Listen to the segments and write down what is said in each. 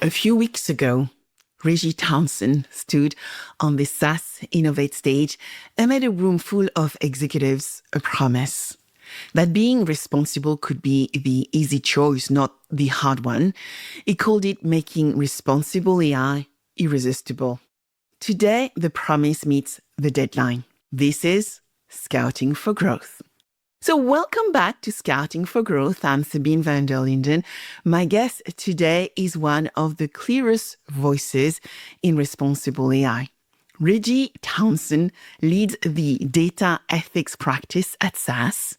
A few weeks ago, Reggie Townsend stood on the SaaS Innovate stage and made a room full of executives a promise that being responsible could be the easy choice, not the hard one. He called it making responsible AI irresistible. Today, the promise meets the deadline. This is Scouting for Growth. So welcome back to Scouting for Growth. I'm Sabine VanderLinden. My guest today is one of the clearest voices in responsible AI. Reggie Townsend leads the data ethics practice at SAS.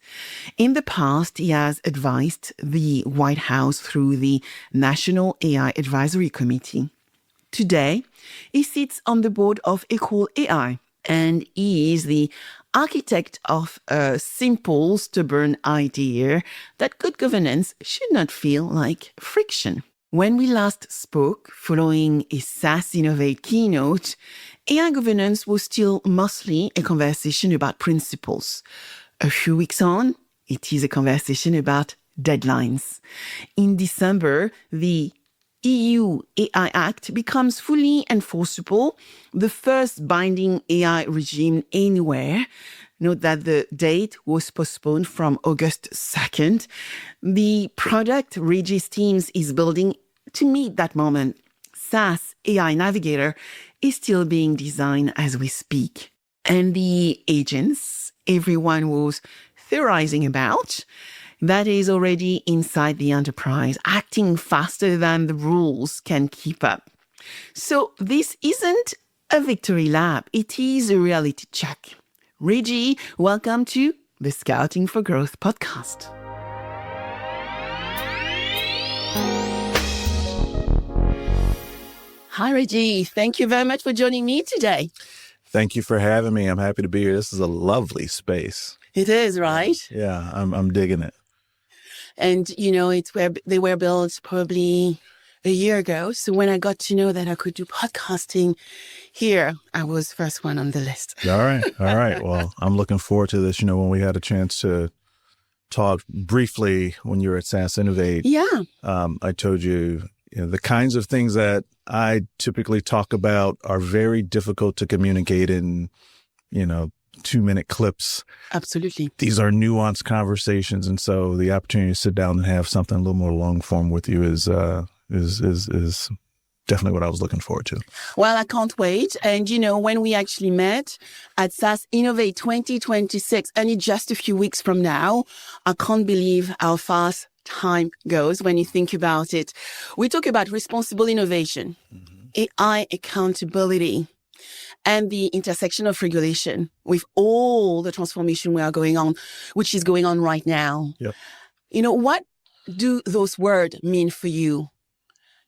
In the past, he has advised the White House through the National AI Advisory Committee. Today, he sits on the board of Equal AI, and he is the architect of a simple, stubborn idea that good governance should not feel like friction. When we last spoke, following a SAS Innovate keynote, AI governance was still mostly a conversation about principles. A few weeks on, it is a conversation about deadlines. In December, the EU AI Act becomes fully enforceable, the first binding AI regime anywhere. Note that the date was postponed from August 2nd. The product Reggie's teams is building to meet that moment, SAS AI Navigator, is still being designed as we speak. And the agents everyone was theorizing about, that is already inside the enterprise, acting faster than the rules can keep up. So this isn't a victory lap. It is a reality check. Reggie, welcome to the Scouting for Growth podcast. Hi, Reggie. Thank you very much for joining me today. Thank you for having me. I'm happy to be here. This is a lovely space. It is, right? Yeah, I'm digging it. And, it's where they were built probably a year ago. So when I got to know that I could do podcasting here, I was first one on the list. All right. Well, I'm looking forward to this. When we had a chance to talk briefly when you were at SAS Innovate, I told you, the kinds of things that I typically talk about are very difficult to communicate in, 2-minute clips. Absolutely. These are nuanced conversations. And so the opportunity to sit down and have something a little more long form with you is definitely what I was looking forward to. Well, I can't wait. And, when we actually met at SAS Innovate 2026, only just a few weeks from now, I can't believe how fast time goes when you think about it. We talk about responsible innovation, AI accountability, and the intersection of regulation with all the transformation we are going on, which is going on right now. Yep. What do those words mean for you?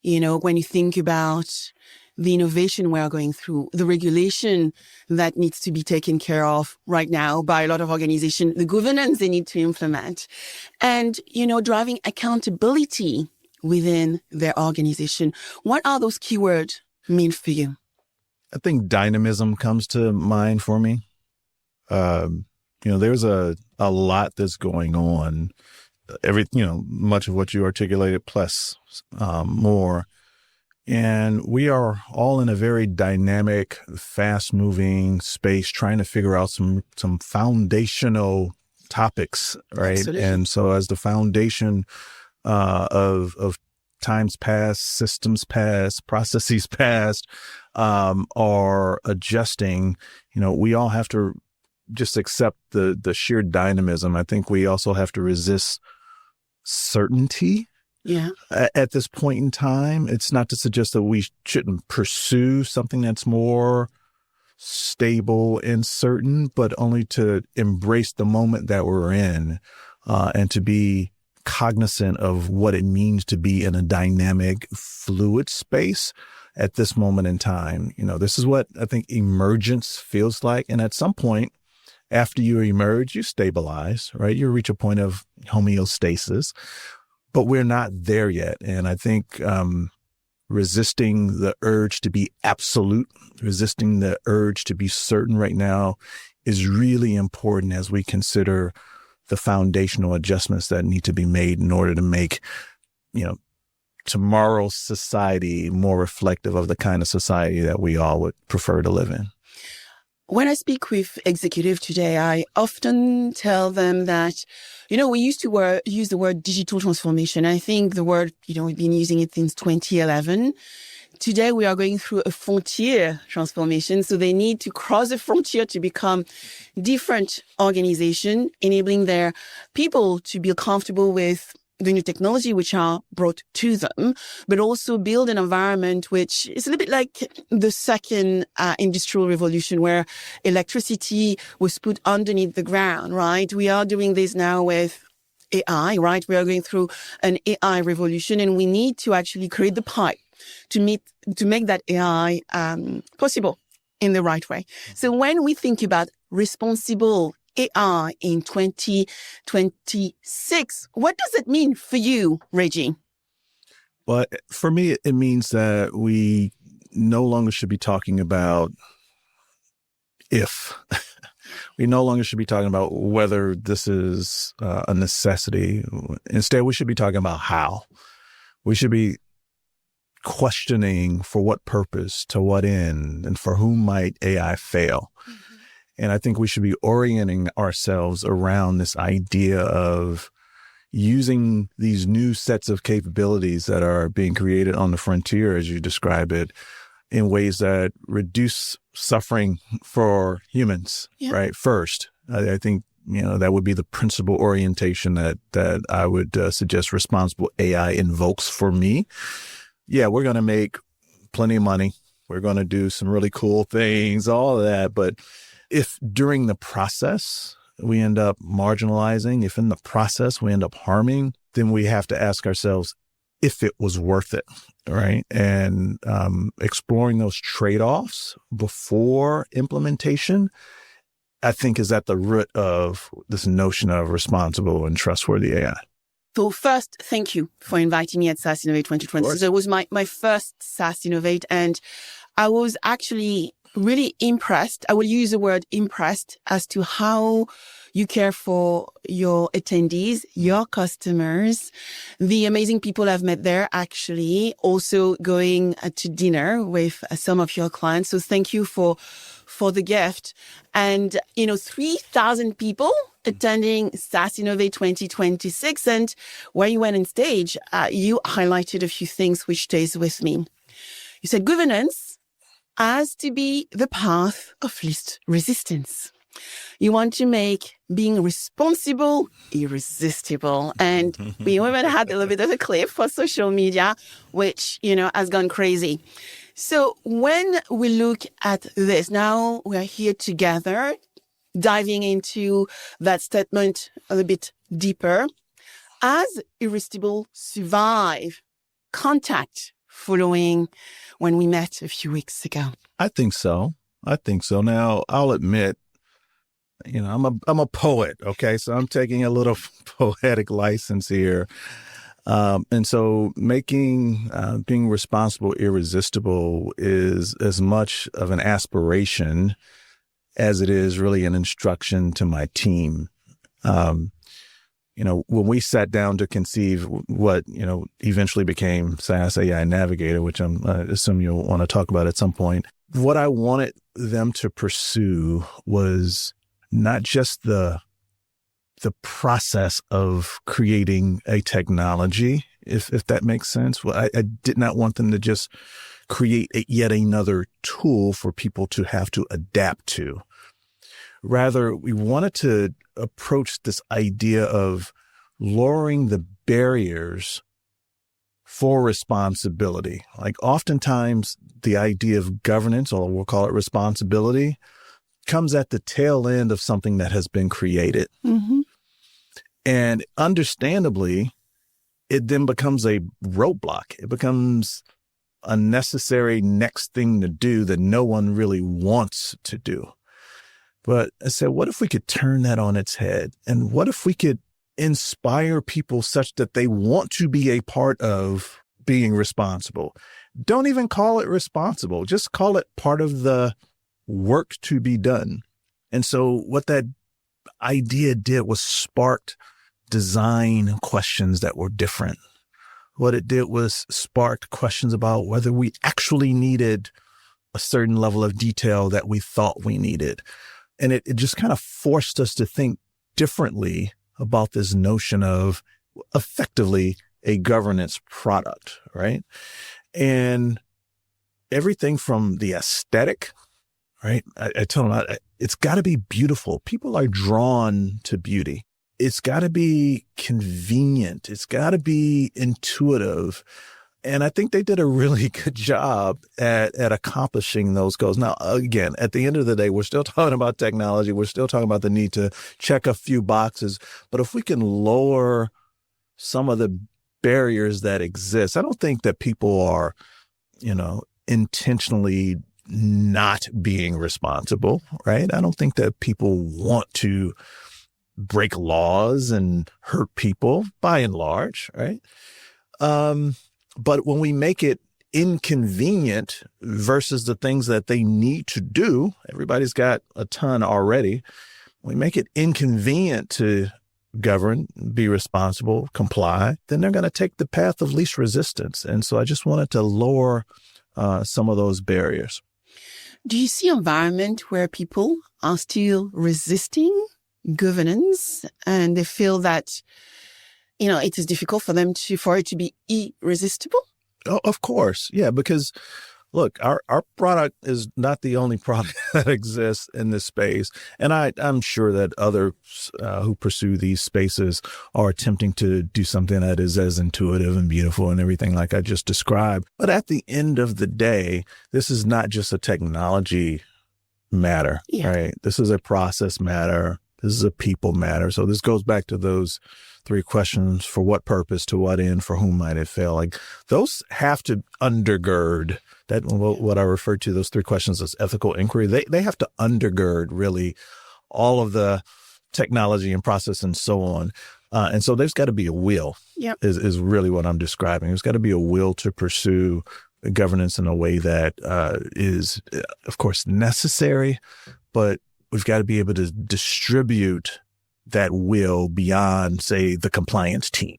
When you think about the innovation we are going through, the regulation that needs to be taken care of right now by a lot of organizations, the governance they need to implement, and, driving accountability within their organization. What are those keywords mean for you? I think dynamism comes to mind for me. There's a lot that's going on. Much of what you articulated plus more. And we are all in a very dynamic, fast-moving space trying to figure out some foundational topics, right? Absolutely. And so as the foundation of times past, systems past, processes past are adjusting, we all have to just accept the sheer dynamism. I think we also have to resist certainty. Yeah. At this point in time. It's not to suggest that we shouldn't pursue something that's more stable and certain, but only to embrace the moment that we're in and to be cognizant of what it means to be in a dynamic, fluid space at this moment in time. This is what I think emergence feels like. And at some point, after you emerge, you stabilize, right? You reach a point of homeostasis, but we're not there yet. And I think resisting the urge to be absolute, resisting the urge to be certain right now is really important as we consider the foundational adjustments that need to be made in order to make, tomorrow's society more reflective of the kind of society that we all would prefer to live in. When I speak with executives today, I often tell them that, we used to use the word digital transformation. I think the word, we've been using it since 2011. Today, we are going through a frontier transformation. So they need to cross the frontier to become different organization, enabling their people to be comfortable with the new technology which are brought to them, but also build an environment which is a little bit like the second industrial revolution where electricity was put underneath the ground, right? We are doing this now with AI, right? We are going through an AI revolution, and we need to actually create the pipe to make that AI possible in the right way. So when we think about responsible AI in 2026, what does it mean for you, Reggie? Well, for me, it means that we no longer should be talking about if. We no longer should be talking about whether this is a necessity. Instead, we should be talking about how. We should be questioning for what purpose, to what end, and for whom might AI fail. Mm-hmm. And I think we should be orienting ourselves around this idea of using these new sets of capabilities that are being created on the frontier, as you describe it, in ways that reduce suffering for humans, right? First, I think, that would be the principal orientation that I would suggest responsible AI invokes for me. Yeah, we're going to make plenty of money. We're going to do some really cool things, all of that. But if during the process we end up marginalizing, if in the process we end up harming, then we have to ask ourselves if it was worth it, right? And exploring those trade-offs before implementation, I think, is at the root of this notion of responsible and trustworthy AI. So first, thank you for inviting me at SaaS Innovate 2020. So it was my first SaaS Innovate, and I was actually really impressed. I will use the word impressed as to how you care for your attendees, your customers, the amazing people I've met there, actually also going to dinner with some of your clients. So thank you for the gift. And, 3,000 people attending SaaS Innovate 2026. And when you went on stage, you highlighted a few things which stays with me. You said governance has to be the path of least resistance. You want to make being responsible irresistible. And we even had a little bit of a clip for social media, which, has gone crazy. So when we look at this, now we are here together, diving into that statement a little bit deeper. Has Irresistible survive contact following when we met a few weeks ago? I think so. Now, I'll admit, I'm a poet, okay? So I'm taking a little poetic license here. And so being responsible, irresistible is as much of an aspiration as it is really an instruction to my team. When we sat down to conceive what, eventually became SaaS AI Navigator, which I assume you'll want to talk about at some point, what I wanted them to pursue was not just the process of creating a technology, if that makes sense. Well, I did not want them to just create yet another tool for people to have to adapt to. Rather, we wanted to approach this idea of lowering the barriers for responsibility. Like oftentimes the idea of governance, or we'll call it responsibility, comes at the tail end of something that has been created. Mm-hmm. And understandably, it then becomes a roadblock. It becomes a necessary next thing to do that no one really wants to do. But I said, what if we could turn that on its head? And what if we could inspire people such that they want to be a part of being responsible. Don't even call it responsible. Just call it part of the work to be done. And so what that idea did was sparked design questions that were different. What it did was sparked questions about whether we actually needed a certain level of detail that we thought we needed. And it just kind of forced us to think differently about this notion of effectively a governance product, right? And everything from the aesthetic, right? I tell them, it's got to be beautiful. People are drawn to beauty. It's got to be convenient. It's got to be intuitive. And I think they did a really good job at accomplishing those goals. Now, again, at the end of the day, we're still talking about technology. We're still talking about the need to check a few boxes. But if we can lower some of the barriers that exist, I don't think that people are, intentionally not being responsible, right? I don't think that people want to break laws and hurt people by and large, right? But when we make it inconvenient versus the things that they need to do, everybody's got a ton already. We make it inconvenient to govern, be responsible, comply, then they're going to take the path of least resistance. And so I just wanted to lower some of those barriers. Do you see an environment where people are still resisting governance and they feel that, it is difficult for it to be irresistible? Oh, of course. Yeah, because look, our product is not the only product that exists in this space. And I'm sure that others who pursue these spaces are attempting to do something that is as intuitive and beautiful and everything like I just described. But at the end of the day, this is not just a technology matter, right? This is a process matter. This is a people matter. So this goes back to those three questions: for what purpose, to what end, for whom might it fail? Like those have to undergird that, what I refer to those three questions as ethical inquiry. They have to undergird really all of the technology and process and so on. And so there's got to be a will is really what I'm describing. There's got to be a will to pursue governance in a way that is, of course, necessary, but we've got to be able to distribute that will beyond, say, the compliance team.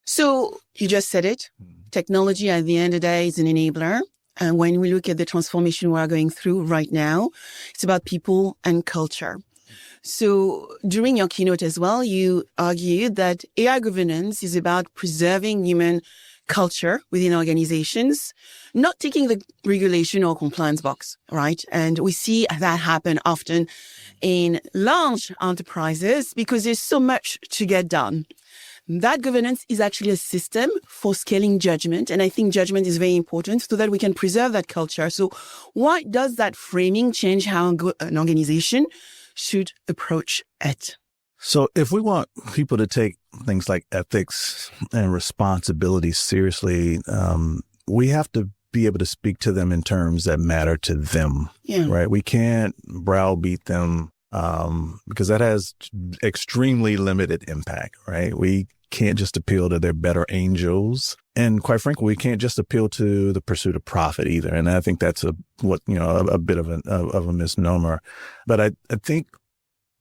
So you just said it. Technology at the end of the day is an enabler. And when we look at the transformation we are going through right now, it's about people and culture. So during your keynote as well, you argued that AI governance is about preserving human culture within organizations, not taking the regulation or compliance box, right? And we see that happen often in large enterprises because there's so much to get done. That governance is actually a system for scaling judgment. And I think judgment is very important so that we can preserve that culture. So why does that framing change how an organization should approach it? So if we want people to take things like ethics and responsibility seriously, we have to be able to speak to them in terms that matter to them, right? We can't browbeat them because that has extremely limited impact, right? We can't just appeal to their better angels. And quite frankly, we can't just appeal to the pursuit of profit either. And I think that's a bit of a misnomer. But I think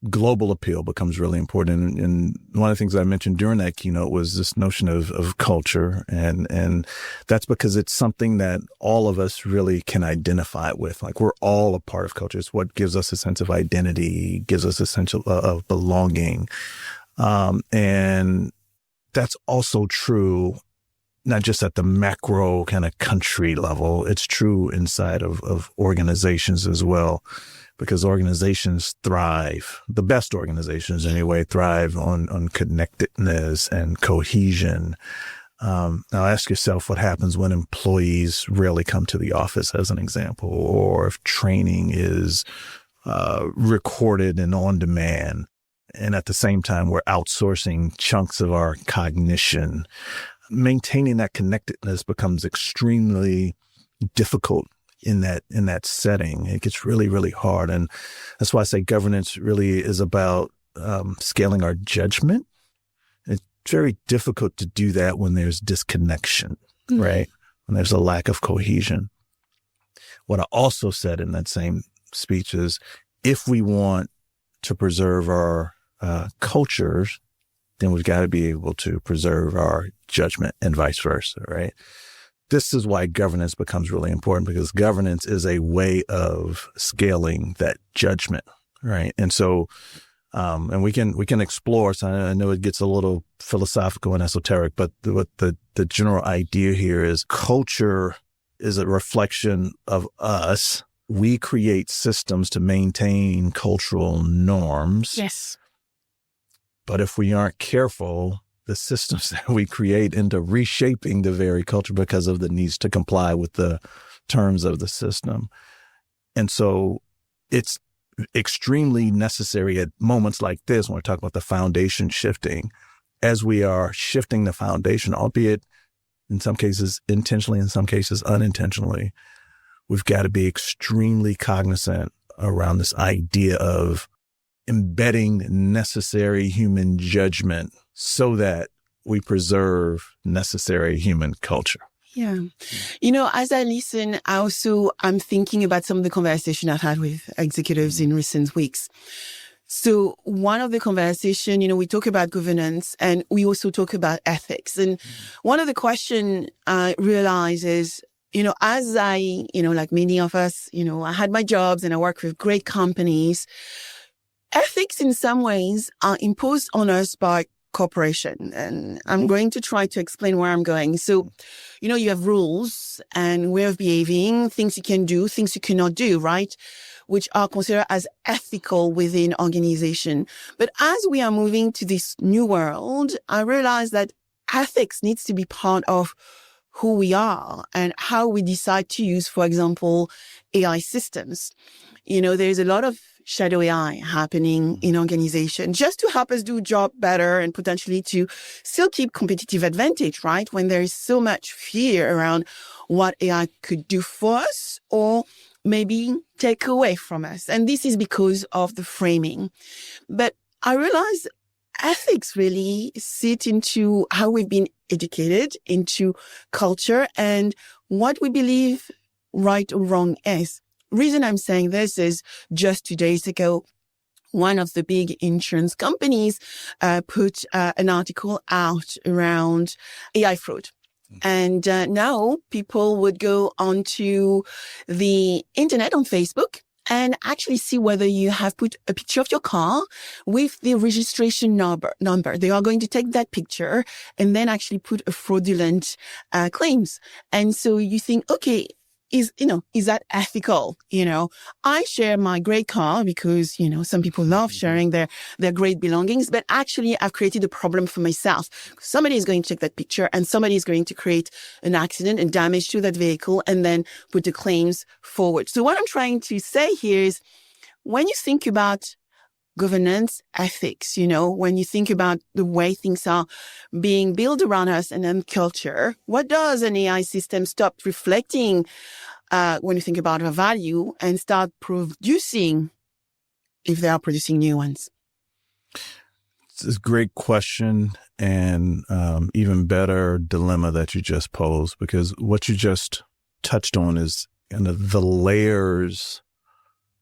global appeal becomes really important. And one of the things I mentioned during that keynote was this notion of culture. And that's because it's something that all of us really can identify with. Like we're all a part of culture. It's what gives us a sense of identity, gives us a sense of belonging. And that's also true not just at the macro kind of country level. It's true inside of organizations as well. Because organizations thrive, the best organizations anyway, thrive on connectedness and cohesion. Now ask yourself what happens when employees rarely come to the office, as an example, or if training is recorded and on demand. And at the same time, we're outsourcing chunks of our cognition. Maintaining that connectedness becomes extremely difficult in that setting. It gets really, really hard. And that's why I say governance really is about scaling our judgment. It's very difficult to do that when there's disconnection. right? When there's a lack of cohesion. What I also said in that same speech is, if we want to preserve our cultures, then we've got to be able to preserve our judgment and vice versa, right? This is why governance becomes really important, because governance is a way of scaling that judgment, right? And so, and we can explore. So I know it gets a little philosophical and esoteric, but the general idea here is culture is a reflection of us. We create systems to maintain cultural norms. Yes. But if we aren't careful, the systems that we create end up reshaping the very culture because of the needs to comply with the terms of the system. And so it's extremely necessary at moments like this, when we're talking about the foundation shifting, as we are shifting the foundation, albeit in some cases intentionally, in some cases unintentionally, we've got to be extremely cognizant around this idea of embedding necessary human judgment so that we preserve necessary human culture. Yeah. As I listen, I'm thinking about some of the conversation I've had with executives in recent weeks. So one of the conversation, we talk about governance and we also talk about ethics. And one of the question I realize is, as I, like many of us, I had my jobs and I work with great companies. Ethics in some ways are imposed on us by corporation. And I'm going to try to explain where I'm going. So, you have rules and way of behaving, things you can do, things you cannot do, right? Which are considered as ethical within organization. But as we are moving to this new world, I realize that ethics needs to be part of who we are and how we decide to use, for example, AI systems. There's a lot of shadow AI happening in organization just to help us do job better and potentially to still keep competitive advantage, right? When there is so much fear around what AI could do for us or maybe take away from us. And this is because of the framing. But I realize ethics really sit into how we've been educated, into culture and what we believe right or wrong is. Reason I'm saying this is just 2 days ago, one of the big insurance companies put an article out around AI fraud. And now people would go onto the internet on Facebook and actually see whether you have put a picture of your car with the registration number. They are going to take that picture and then actually put a fraudulent claims. And so you think, okay, is that ethical? I share my great car because, some people love sharing their great belongings, but actually I've created a problem for myself. Somebody is going to take that picture and somebody is going to create an accident and damage to that vehicle and then put the claims forward. So what I'm trying to say here is when you think about governance, ethics, when you think about the way things are being built around us and then culture, what does an AI system stop reflecting when you think about a value and start producing if they are producing new ones? It's a great question and even better dilemma that you just posed, because what you just touched on is kind of the layers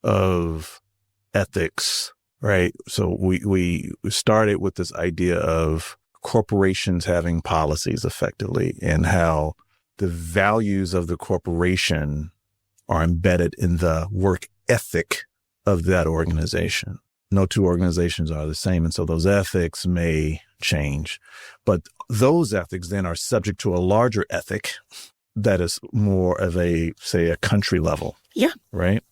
of ethics. Right. So we started with this idea of corporations having policies effectively and how the values of the corporation are embedded in the work ethic of that organization. No two organizations are the same. And so those ethics may change, but those ethics then are subject to a larger ethic that is more of a country level. Yeah. Right.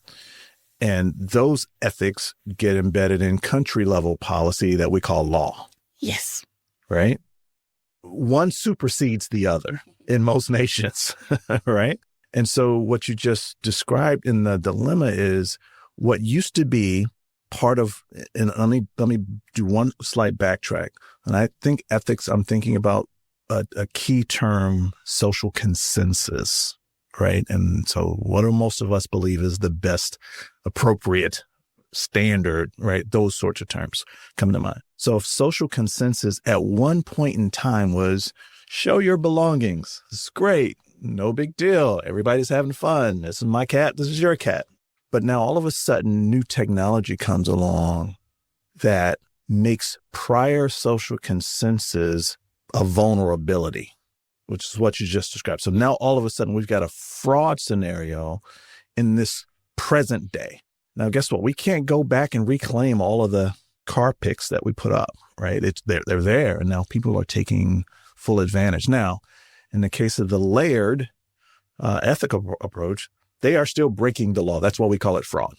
And those ethics get embedded in country level policy that we call law. Yes. Right? One supersedes the other in most nations, right? And so what you just described in the dilemma is what used to be part of, and let me do one slight backtrack. And I think ethics, I'm thinking about a key term, social consensus. Right. And so what do most of us believe is the best appropriate standard, right? Those sorts of terms come to mind. So if social consensus at one point in time was Show your belongings. It's great. No big deal. Everybody's having fun. This is my cat. This is your cat. But now all of a sudden, new technology comes along that makes prior social consensus a vulnerability, which is what you just described. So now all of a sudden, we've got a fraud scenario in this present day. Now, guess what? We can't go back and reclaim all of the car pics that we put up, right? They're there, and now people are taking full advantage. Now, in the case of the layered ethical approach, they are still breaking the law. That's why we call it fraud,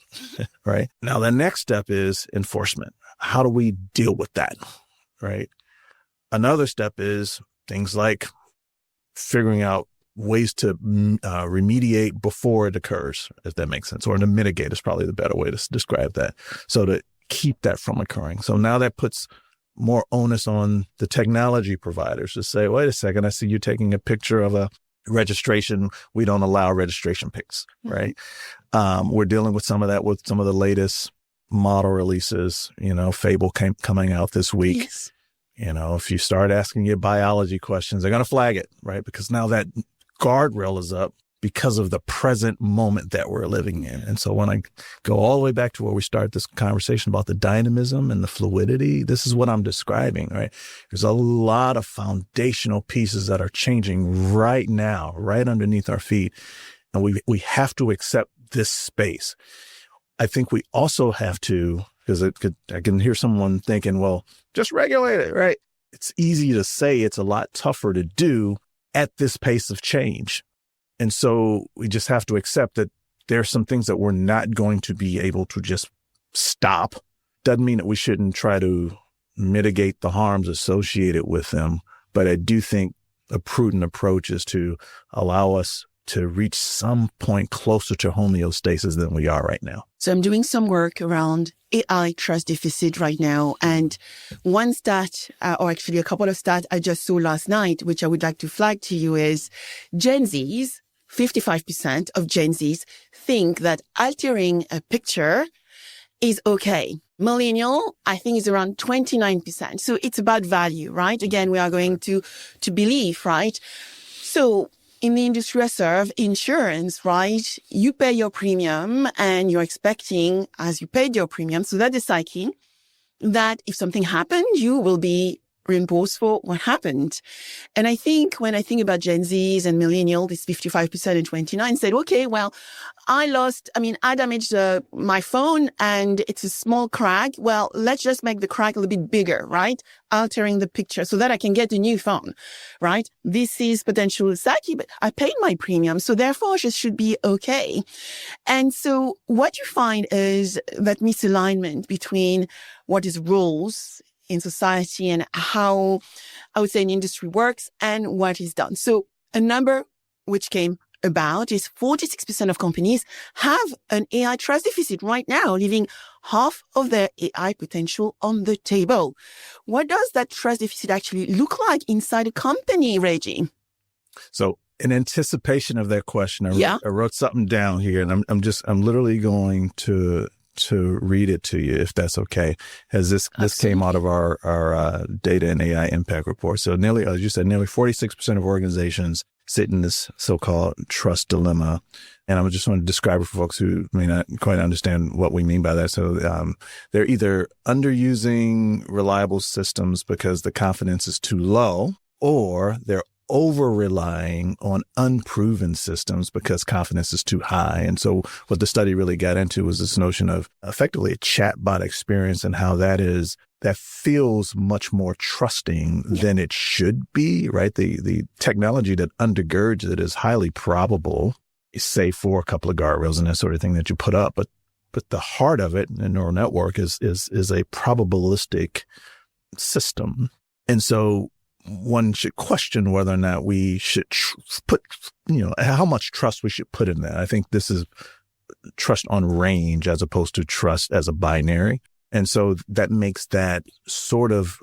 right? Now, the next step is enforcement. How do we deal with that, right? Another step is things like figuring out ways to remediate before it occurs, if that makes sense, or to mitigate is probably the better way to describe that. So to keep that from occurring. So now that puts more onus on the technology providers to say, wait a second, I see you taking a picture of a registration. We don't allow registration pics, right? We're dealing with some of that with some of the latest model releases, Fable coming out this week. Yes. If you start asking your biology questions, they're going to flag it, right? Because now that guardrail is up because of the present moment that we're living in. And so when I go all the way back to where we started this conversation about the dynamism and the fluidity, this is what I'm describing, right? There's a lot of foundational pieces that are changing right now, right underneath our feet. And we have to accept this space. I think we also have to, because I can hear someone thinking, well, just regulate it, right? It's easy to say, it's a lot tougher to do at this pace of change. And so we just have to accept that there are some things that we're not going to be able to just stop. Doesn't mean that we shouldn't try to mitigate the harms associated with them. But I do think a prudent approach is to allow us to reach some point closer to homeostasis than we are right now. So I'm doing some work around AI trust deficit right now. And one stat, or actually a couple of stats I just saw last night, which I would like to flag to you is Gen Zs, 55% of Gen Zs think that altering a picture is okay. Millennial, I think, is around 29%. So it's about value, right? Again, we are going to believe, right? So in the industry I serve, insurance, right? You pay your premium and you're expecting, as you paid your premium, so that is psyche, that if something happened, you will be reimbursed for what happened. And I think when I think about Gen Zs and millennial, this 55% and 29 said, okay, well, I damaged my phone and it's a small crack. Well, let's just make the crack a little bit bigger, right? Altering the picture so that I can get a new phone, right? This is potential psyche, but I paid my premium. So therefore it should be okay. And so what you find is that misalignment between what is rules in society and how I would say an industry works and what is done. So a number which came about is 46% of companies have an AI trust deficit right now, leaving half of their AI potential on the table. What does that trust deficit actually look like inside a company, Reggie? So in anticipation of that question, I wrote something down here, and I'm literally going to read it to you, if that's okay, as this came out of our data and AI impact report. So nearly, as you said, nearly 46% of organizations sit in this so-called trust dilemma. And I just want to describe it for folks who may not quite understand what we mean by that. So they're either underusing reliable systems because the confidence is too low, or they're over-relying on unproven systems because confidence is too high. And so what the study really got into was this notion of effectively a chatbot experience and how that feels much more trusting than it should be, right? The technology that undergirds it is highly probable, save for a couple of guardrails and that sort of thing that you put up. But the heart of it, a neural network, is a probabilistic system. And so one should question whether or not we should put, how much trust we should put in that. I think this is trust on range as opposed to trust as a binary. And so that makes that sort of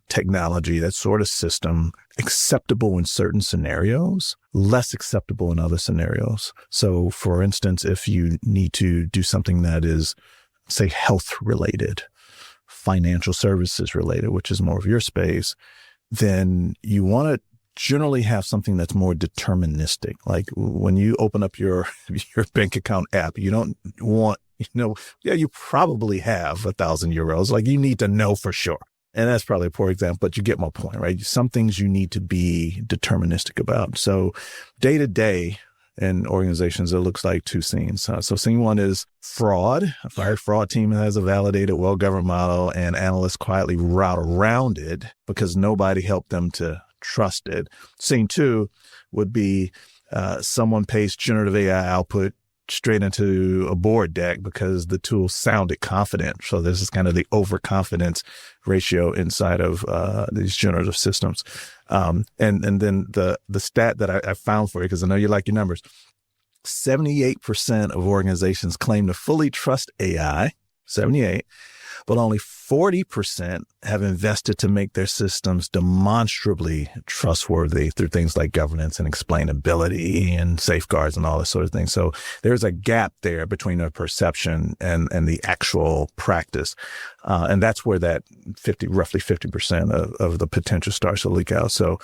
technology, that sort of system, acceptable in certain scenarios, less acceptable in other scenarios. So, for instance, if you need to do something that is, say, health related, financial services related, which is more of your space, then you want to generally have something that's more deterministic. Like when you open up your bank account app, you don't want, you probably have 1,000 euros. Like you need to know for sure. And that's probably a poor example, but you get my point, right? Some things you need to be deterministic about. So day to day in organizations, it looks like two scenes. So scene one is fraud. A fire fraud team has a validated, well-governed model, and analysts quietly route around it because nobody helped them to trust it. Scene two would be someone pastes generative AI output straight into a board deck because the tool sounded confident. So this is kind of the overconfidence ratio inside of these generative systems. And then the stat that I found for you, because I know you like your numbers, 78% of organizations claim to fully trust AI, 78, but only 40% have invested to make their systems demonstrably trustworthy through things like governance and explainability and safeguards and all this sort of thing. So there's a gap there between the perception and the actual practice. And that's where that roughly 50% of the potential starts to leak out. So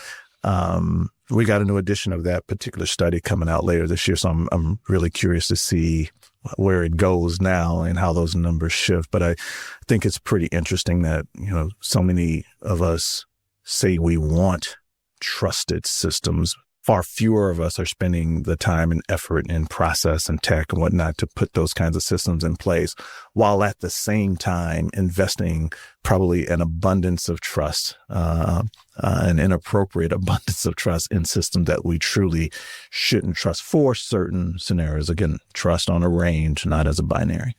we got a new edition of that particular study coming out later this year. So I'm really curious to see where it goes now and how those numbers shift. But I think it's pretty interesting that, so many of us say we want trusted systems. Far fewer of us are spending the time and effort in process and tech and whatnot to put those kinds of systems in place, while at the same time investing probably an abundance of trust, an inappropriate abundance of trust in systems that we truly shouldn't trust for certain scenarios. Again, trust on a range, not as a binary.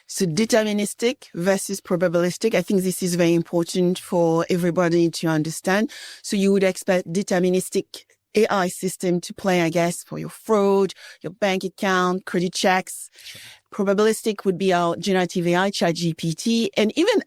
So deterministic versus probabilistic, I think this is very important for everybody to understand. So you would expect deterministic AI system to play, I guess, for your fraud, your bank account, credit checks. Sure. Probabilistic would be our generative AI, ChatGPT. And even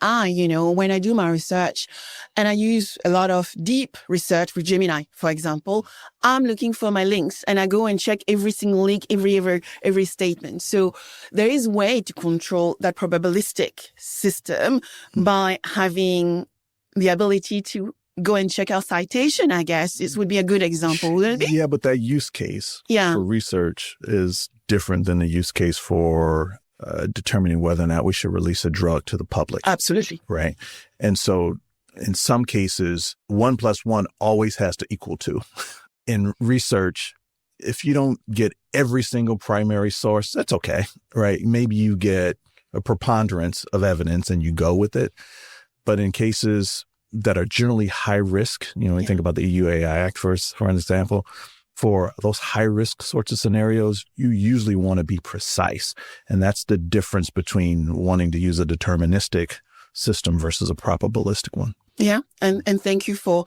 when I do my research and I use a lot of deep research with Gemini, for example, I'm looking for my links and I go and check every single link, every statement. So there is a way to control that probabilistic system by having the ability to go and check our citation, I guess. This would be a good example, wouldn't it be? Yeah, but that use case for research is different than the use case for determining whether or not we should release a drug to the public. Absolutely. Right. And so in some cases, 1 + 1 always has to equal 2. In research, if you don't get every single primary source, that's okay, right? Maybe you get a preponderance of evidence and you go with it. But in cases that are generally high risk, you think about the EU AI Act for an example, for those high risk sorts of scenarios, you usually want to be precise. And that's the difference between wanting to use a deterministic system versus a probabilistic one. Yeah. And thank you for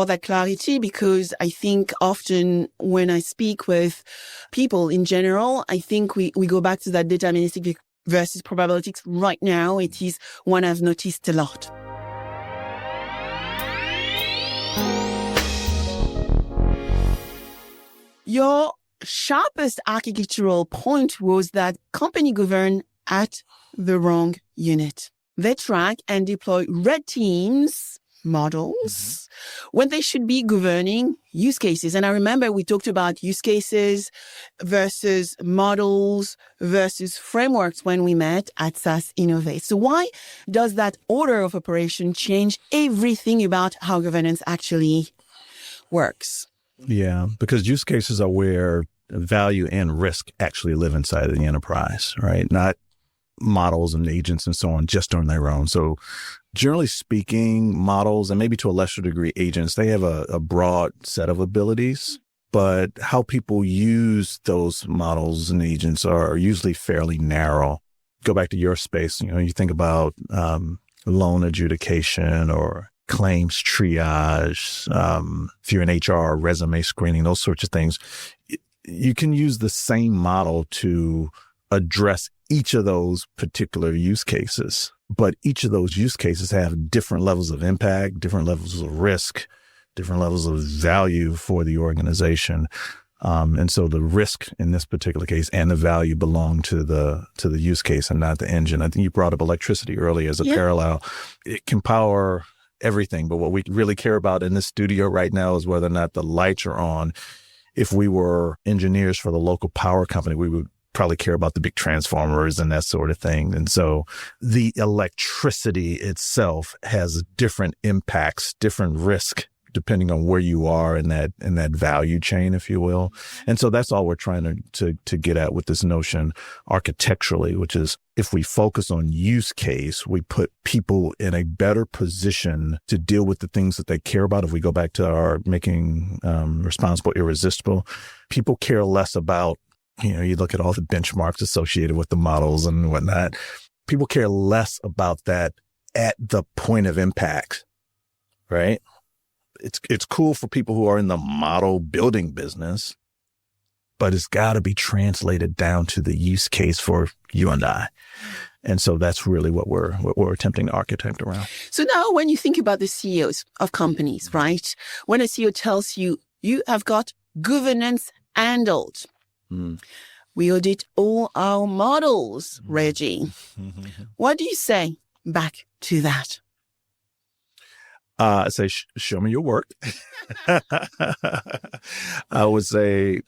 that clarity, because I think often when I speak with people in general, I think we go back to that deterministic versus probabilistic. Right now, it is one I've noticed a lot. Your sharpest architectural point was that company govern at the wrong unit. They track and deploy red teams models when they should be governing use cases. And I remember we talked about use cases versus models versus frameworks when we met at SaaS Innovate. So why does that order of operation change everything about how governance actually works? Yeah, because use cases are where value and risk actually live inside of the enterprise, right? Not models and agents and so on just on their own. So generally speaking, models, and maybe to a lesser degree agents, they have a broad set of abilities, but how people use those models and agents are usually fairly narrow. Go back to your space, you think about loan adjudication or claims triage, if you're in HR, resume screening, those sorts of things. You can use the same model to address each of those particular use cases, but each of those use cases have different levels of impact, different levels of risk, different levels of value for the organization. And so the risk in this particular case and the value belong to the use case and not the engine. I think you brought up electricity earlier as a parallel. It can power everything. But what we really care about in this studio right now is whether or not the lights are on. If we were engineers for the local power company, we would probably care about the big transformers and that sort of thing. And so the electricity itself has different impacts, different risk, depending on where you are in that value chain, if you will. And so that's all we're trying to get at with this notion architecturally, which is if we focus on use case, we put people in a better position to deal with the things that they care about. If we go back to our making responsible irresistible, people care less about, you look at all the benchmarks associated with the models and whatnot. People care less about that at the point of impact, right? It's cool for people who are in the model building business, but it's got to be translated down to the use case for you and I. And so that's really what we're attempting to architect around. So now when you think about the CEOs of companies, right? When a CEO tells you, you have got governance handled. We audit all our models, Reggie. What do you say back to that? I say, show me your work. I would say,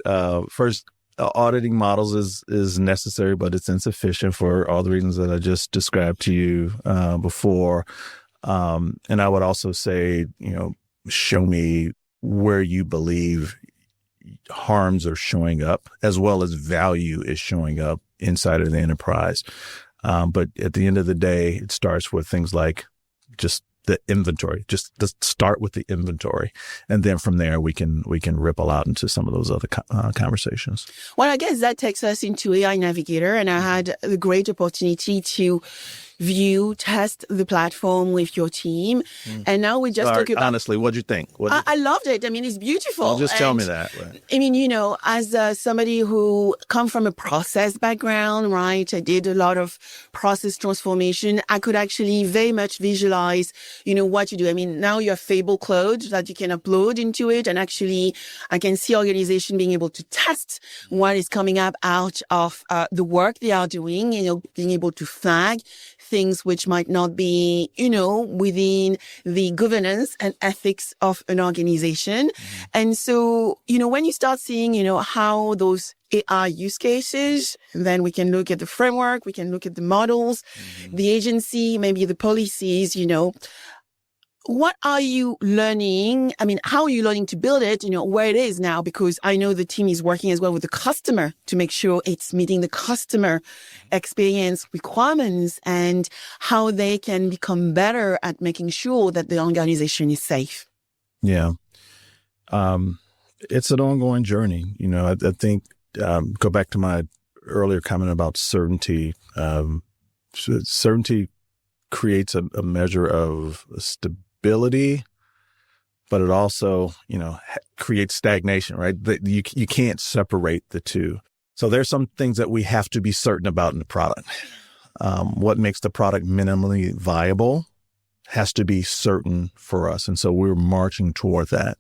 first, auditing models is necessary, but it's insufficient for all the reasons that I just described to you before. And I would also say, show me where you believe harms are showing up as well as value is showing up inside of the enterprise. But at the end of the day, it starts with things like just the inventory. Just start with the inventory. And then from there, we can ripple out into some of those other conversations. Well, I guess that takes us into AI Navigator. And I had the great opportunity to test the platform with your team. And now we just talk about... Honestly, what'd you think? I loved it. I mean, it's beautiful. Well, just tell me that. Right. I mean, as somebody who come from a process background, right? I did a lot of process transformation. I could actually very much visualize, what you do. I mean, now you have Fable Cloud that you can upload into it. And actually, I can see organization being able to test what is coming up out of the work they are doing, being able to flag things which might not be, within the governance and ethics of an organization. And so, when you start seeing, how those AI use cases, then we can look at the framework, we can look at the models, the agency, maybe the policies, what are you learning? I mean, how are you learning to build it, where it is now? Because I know the team is working as well with the customer to make sure it's meeting the customer experience requirements and how they can become better at making sure that the organization is safe. Yeah. It's an ongoing journey. I think, go back to my earlier comment about certainty. Certainty creates a measure of stability, but it also, creates stagnation, right? You can't separate the two. So there's some things that we have to be certain about in the product. What makes the product minimally viable has to be certain for us. And so we're marching toward that.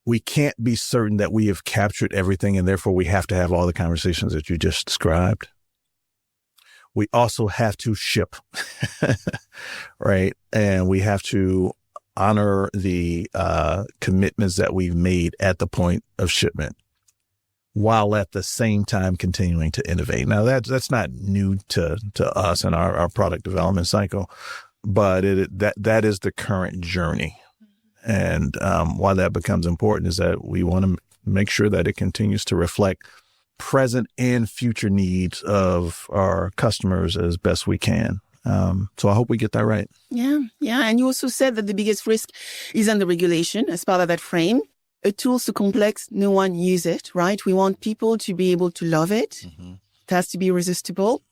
We can't be certain that we have captured everything, and therefore we have to have all the conversations that you just described. We also have to ship, right? And we have to honor the commitments that we've made at the point of shipment, while at the same time continuing to innovate. Now, that's not new to us in our product development cycle, but that is the current journey. And why that becomes important is that we want to make sure that it continues to reflect present and future needs of our customers as best we can. So I hope we get that right. Yeah. And you also said that the biggest risk is under regulation as part of that frame. A tool's so complex, no one use it, right? We want people to be able to love it. It has to be irresistible.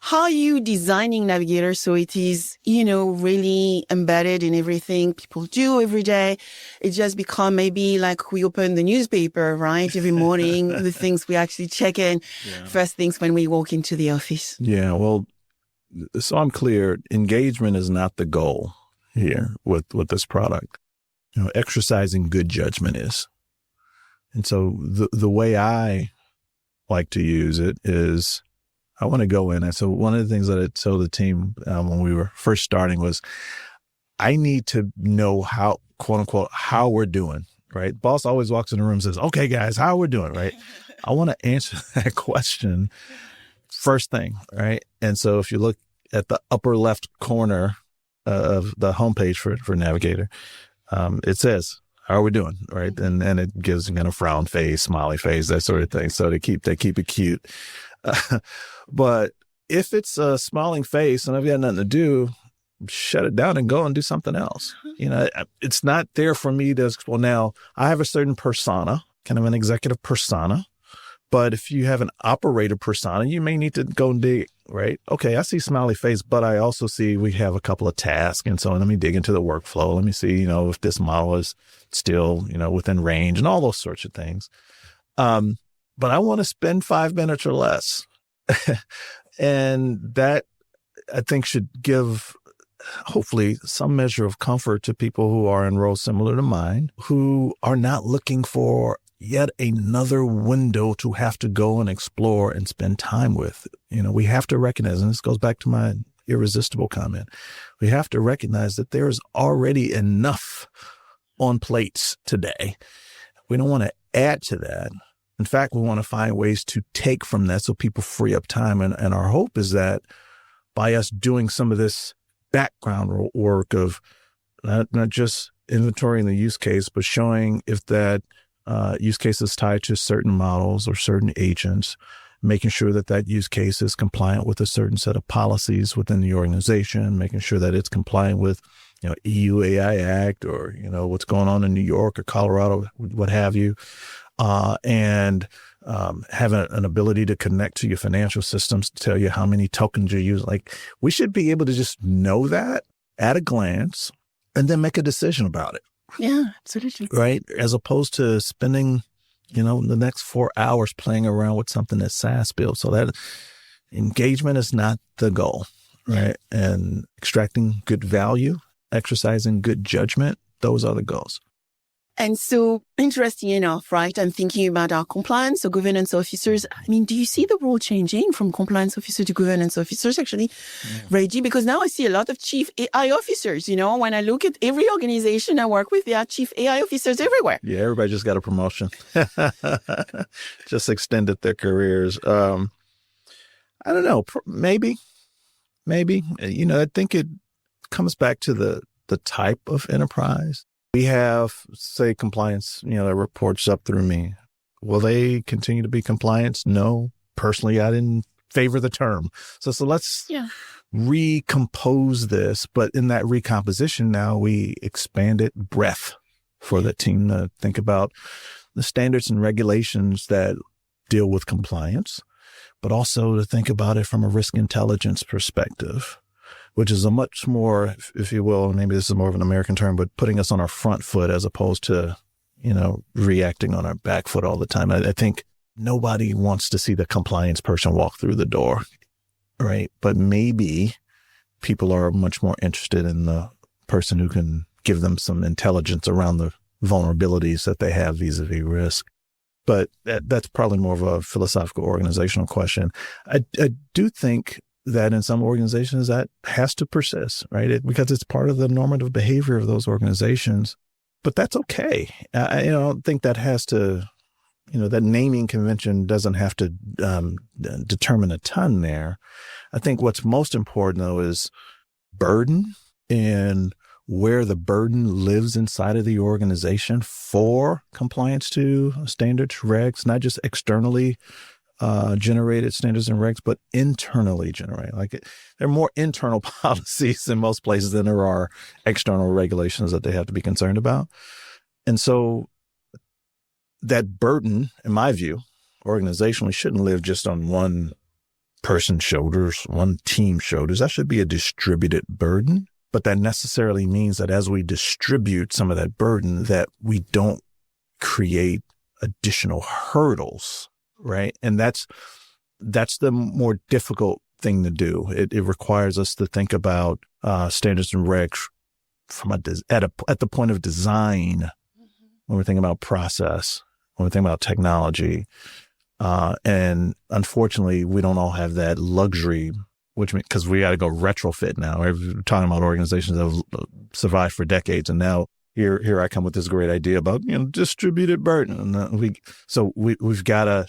How are you designing Navigator so it is, really embedded in everything people do every day? It just become maybe like we open the newspaper, right? Every morning, the things we actually check in first things when we walk into the office. Yeah, well, so I'm clear, engagement is not the goal here with this product. Exercising good judgment is. And so the way I like to use it is I want to go in. And so one of the things that I told the team when we were first starting was I need to know how, quote unquote, how we're doing, right? Boss always walks in the room and says, okay, guys, how we're doing, right? I want to answer that question first thing, right? And so if you look at the upper left corner of the homepage for Navigator, it says, how are we doing, right? And it gives kind of frown face, smiley face, that sort of thing. So they keep it cute. But if it's a smiling face and I've got nothing to do, shut it down and go and do something else. You know, it's not there for me to, well, now I have a certain persona, kind of an executive persona. But if you have an operator persona, you may need to go and dig, right? Okay, I see smiley face, but I also see we have a couple of tasks. And so let me dig into the workflow. Let me see, if this model is still, within range and all those sorts of things. But I want to spend 5 minutes or less. And that, I think, should give, hopefully, some measure of comfort to people who are enrolled similar to mine, who are not looking for yet another window to have to go and explore and spend time with. We have to recognize, and this goes back to my irresistible comment, we have to recognize that there's already enough on plates today. We don't want to add to that. In fact, we want to find ways to take from that so people free up time. And our hope is that by us doing some of this background work of not just inventorying the use case, but showing if that use case is tied to certain models or certain agents, making sure that that use case is compliant with a certain set of policies within the organization, making sure that it's compliant with, EU AI Act or, what's going on in New York or Colorado, what have you, and have an ability to connect to your financial systems to tell you how many tokens you use. Like, we should be able to just know that at a glance and then make a decision about it. Yeah, absolutely. Right? As opposed to spending, the next 4 hours playing around with something that's SaaS built. So that engagement is not the goal, right? And extracting good value, exercising good judgment, those are the goals. And so, interesting enough, right? I'm thinking about our compliance or governance officers. I mean, do you see the role changing from compliance officer to governance officers, actually, Reggie? Because now I see a lot of chief AI officers. When I look at every organization I work with, there are chief AI officers everywhere. Yeah, everybody just got a promotion. Just extended their careers. I don't know. Maybe. I think it comes back to the type of enterprise. We have, say, compliance, that reports up through me. Will they continue to be compliance? No. Personally, I didn't favor the term. So let's recompose this. But in that recomposition, now we expanded breadth for the team to think about the standards and regulations that deal with compliance, but also to think about it from a risk intelligence perspective, which is a much more, if you will, maybe this is more of an American term, but putting us on our front foot as opposed to, reacting on our back foot all the time. I think nobody wants to see the compliance person walk through the door, right? But maybe people are much more interested in the person who can give them some intelligence around the vulnerabilities that they have vis-a-vis risk. But that's probably more of a philosophical organizational question. I do think that in some organizations that has to persist, right? Because it's part of the normative behavior of those organizations, but that's okay. I don't think that has to, that naming convention doesn't have to determine a ton there. I think what's most important though is burden and where the burden lives inside of the organization for compliance to standards, regs, not just externally generated standards and regs, but internally generated. There are more internal policies in most places than there are external regulations that they have to be concerned about. And so that burden, in my view, organizationally shouldn't live just on one person's shoulders, one team's shoulders. That should be a distributed burden. But that necessarily means that as we distribute some of that burden, that we don't create additional hurdles. Right. And that's the more difficult thing to do. It requires us to think about standards and regs from at the point of design, when we're thinking about process, when we're thinking about technology. And unfortunately, we don't all have that luxury which means because we got to go retrofit now. We're talking about organizations that have survived for decades, and now here I come with this great idea about distributed burden. And we've got a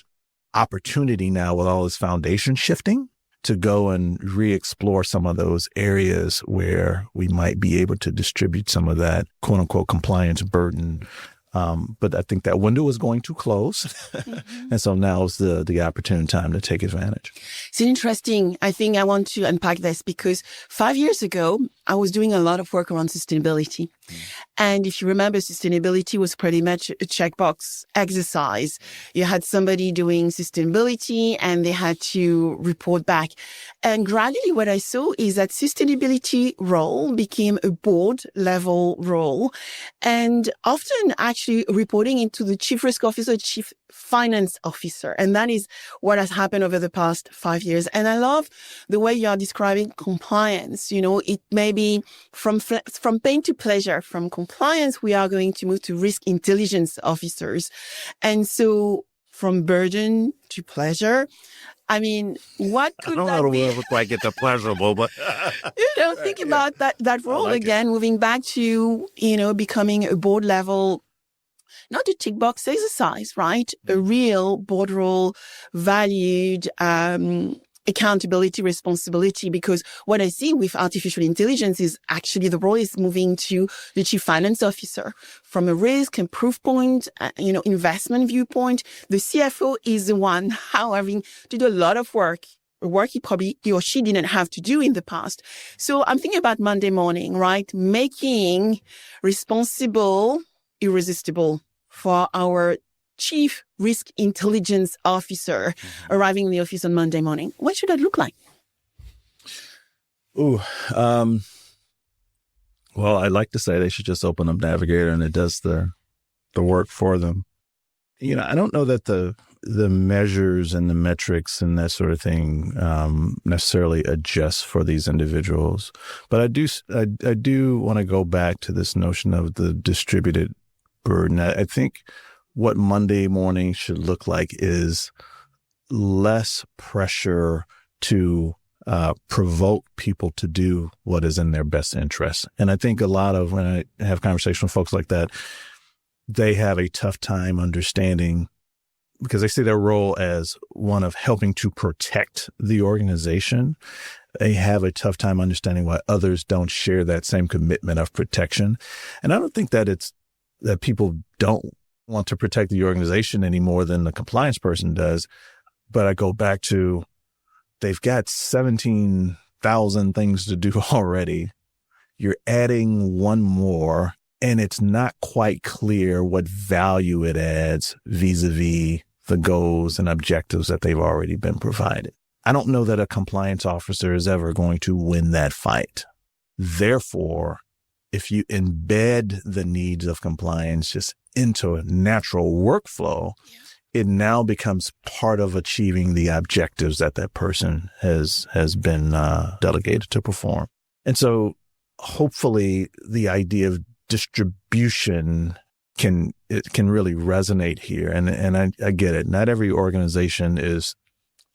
opportunity now with all this foundation shifting to go and re-explore some of those areas where we might be able to distribute some of that quote unquote compliance burden. But I think that window is going to close. Mm-hmm. And so now is the opportune time to take advantage. It's interesting. I think I want to unpack this because 5 years ago, I was doing a lot of work around sustainability. And if you remember, sustainability was pretty much a checkbox exercise. You had somebody doing sustainability and they had to report back. And gradually what I saw is that sustainability role became a board level role and often actually reporting into the chief risk officer, chief finance officer. And that is what has happened over the past 5 years. And I love the way you are describing compliance. It may be from pain to pleasure. From compliance, we are going to move to risk intelligence officers. And so from burden to pleasure, I mean, what could that be? I don't know how to ever quite get to pleasurable, but... think about that role again, moving back to, becoming a board level, not a tick box exercise, right? A real board role, valued, accountability, responsibility, because what I see with artificial intelligence is actually the role is moving to the chief finance officer from a risk and proof point, investment viewpoint. The CFO is the one having to do a lot of work he or she didn't have to do in the past. So I'm thinking about Monday morning, right? Making responsible, irresistible for our Chief Risk Intelligence Officer arriving in the office on Monday morning. What should that look like? Well, I'd like to say they should just open up Navigator and it does the work for them. I don't know that the measures and the metrics and that sort of thing necessarily adjust for these individuals. But I do want to go back to this notion of the distributed burden. I think what Monday morning should look like is less pressure to provoke people to do what is in their best interest. And I think a lot of when I have conversations with folks like that, they have a tough time understanding because they see their role as one of helping to protect the organization. They have a tough time understanding why others don't share that same commitment of protection. And I don't think that it's that people don't want to protect the organization any more than the compliance person does. But I go back to they've got 17,000 things to do already. You're adding one more, and it's not quite clear what value it adds vis-a-vis the goals and objectives that they've already been provided. I don't know that a compliance officer is ever going to win that fight. Therefore, if you embed the needs of compliance just into a natural workflow, it now becomes part of achieving the objectives that person has been delegated to perform. And so hopefully the idea of distribution can really resonate here. And I get it. Not every organization is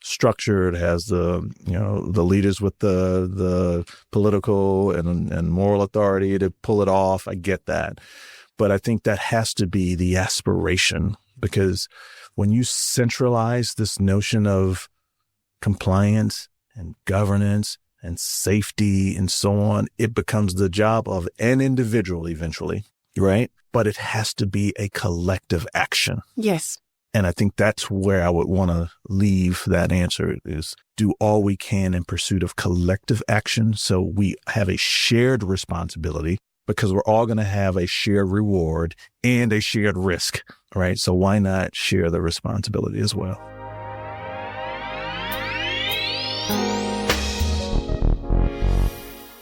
structured, has the leaders with the political and moral authority to pull it off. I get that. But I think that has to be the aspiration, because when you centralize this notion of compliance and governance and safety and so on, it becomes the job of an individual eventually, right? But it has to be a collective action. Yes. And I think that's where I would want to leave that answer is do all we can in pursuit of collective action. So we have a shared responsibility because we're all going to have a shared reward and a shared risk, right? So why not share the responsibility as well?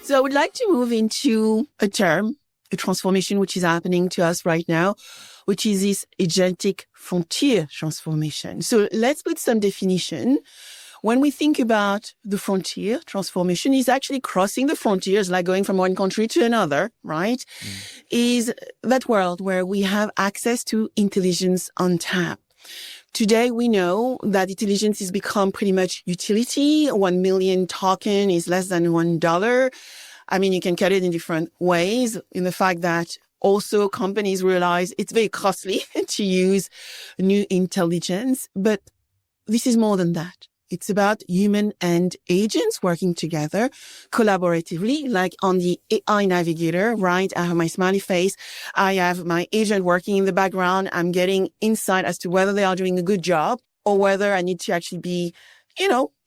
So I would like to move into a transformation which is happening to us right now, which is this agentic frontier transformation. So let's put some definition. When we think about the frontier transformation, is actually crossing the frontiers, like going from one country to another, right? Is that world where we have access to intelligence on tap. Today, we know that intelligence has become pretty much utility. 1 million token is less than $1. I mean, you can cut it in different ways in the fact that also companies realize it's very costly to use new intelligence. But this is more than that. It's about human and agents working together collaboratively, like on the AI navigator, right? I have my smiley face. I have my agent working in the background. I'm getting insight as to whether they are doing a good job or whether I need to actually be,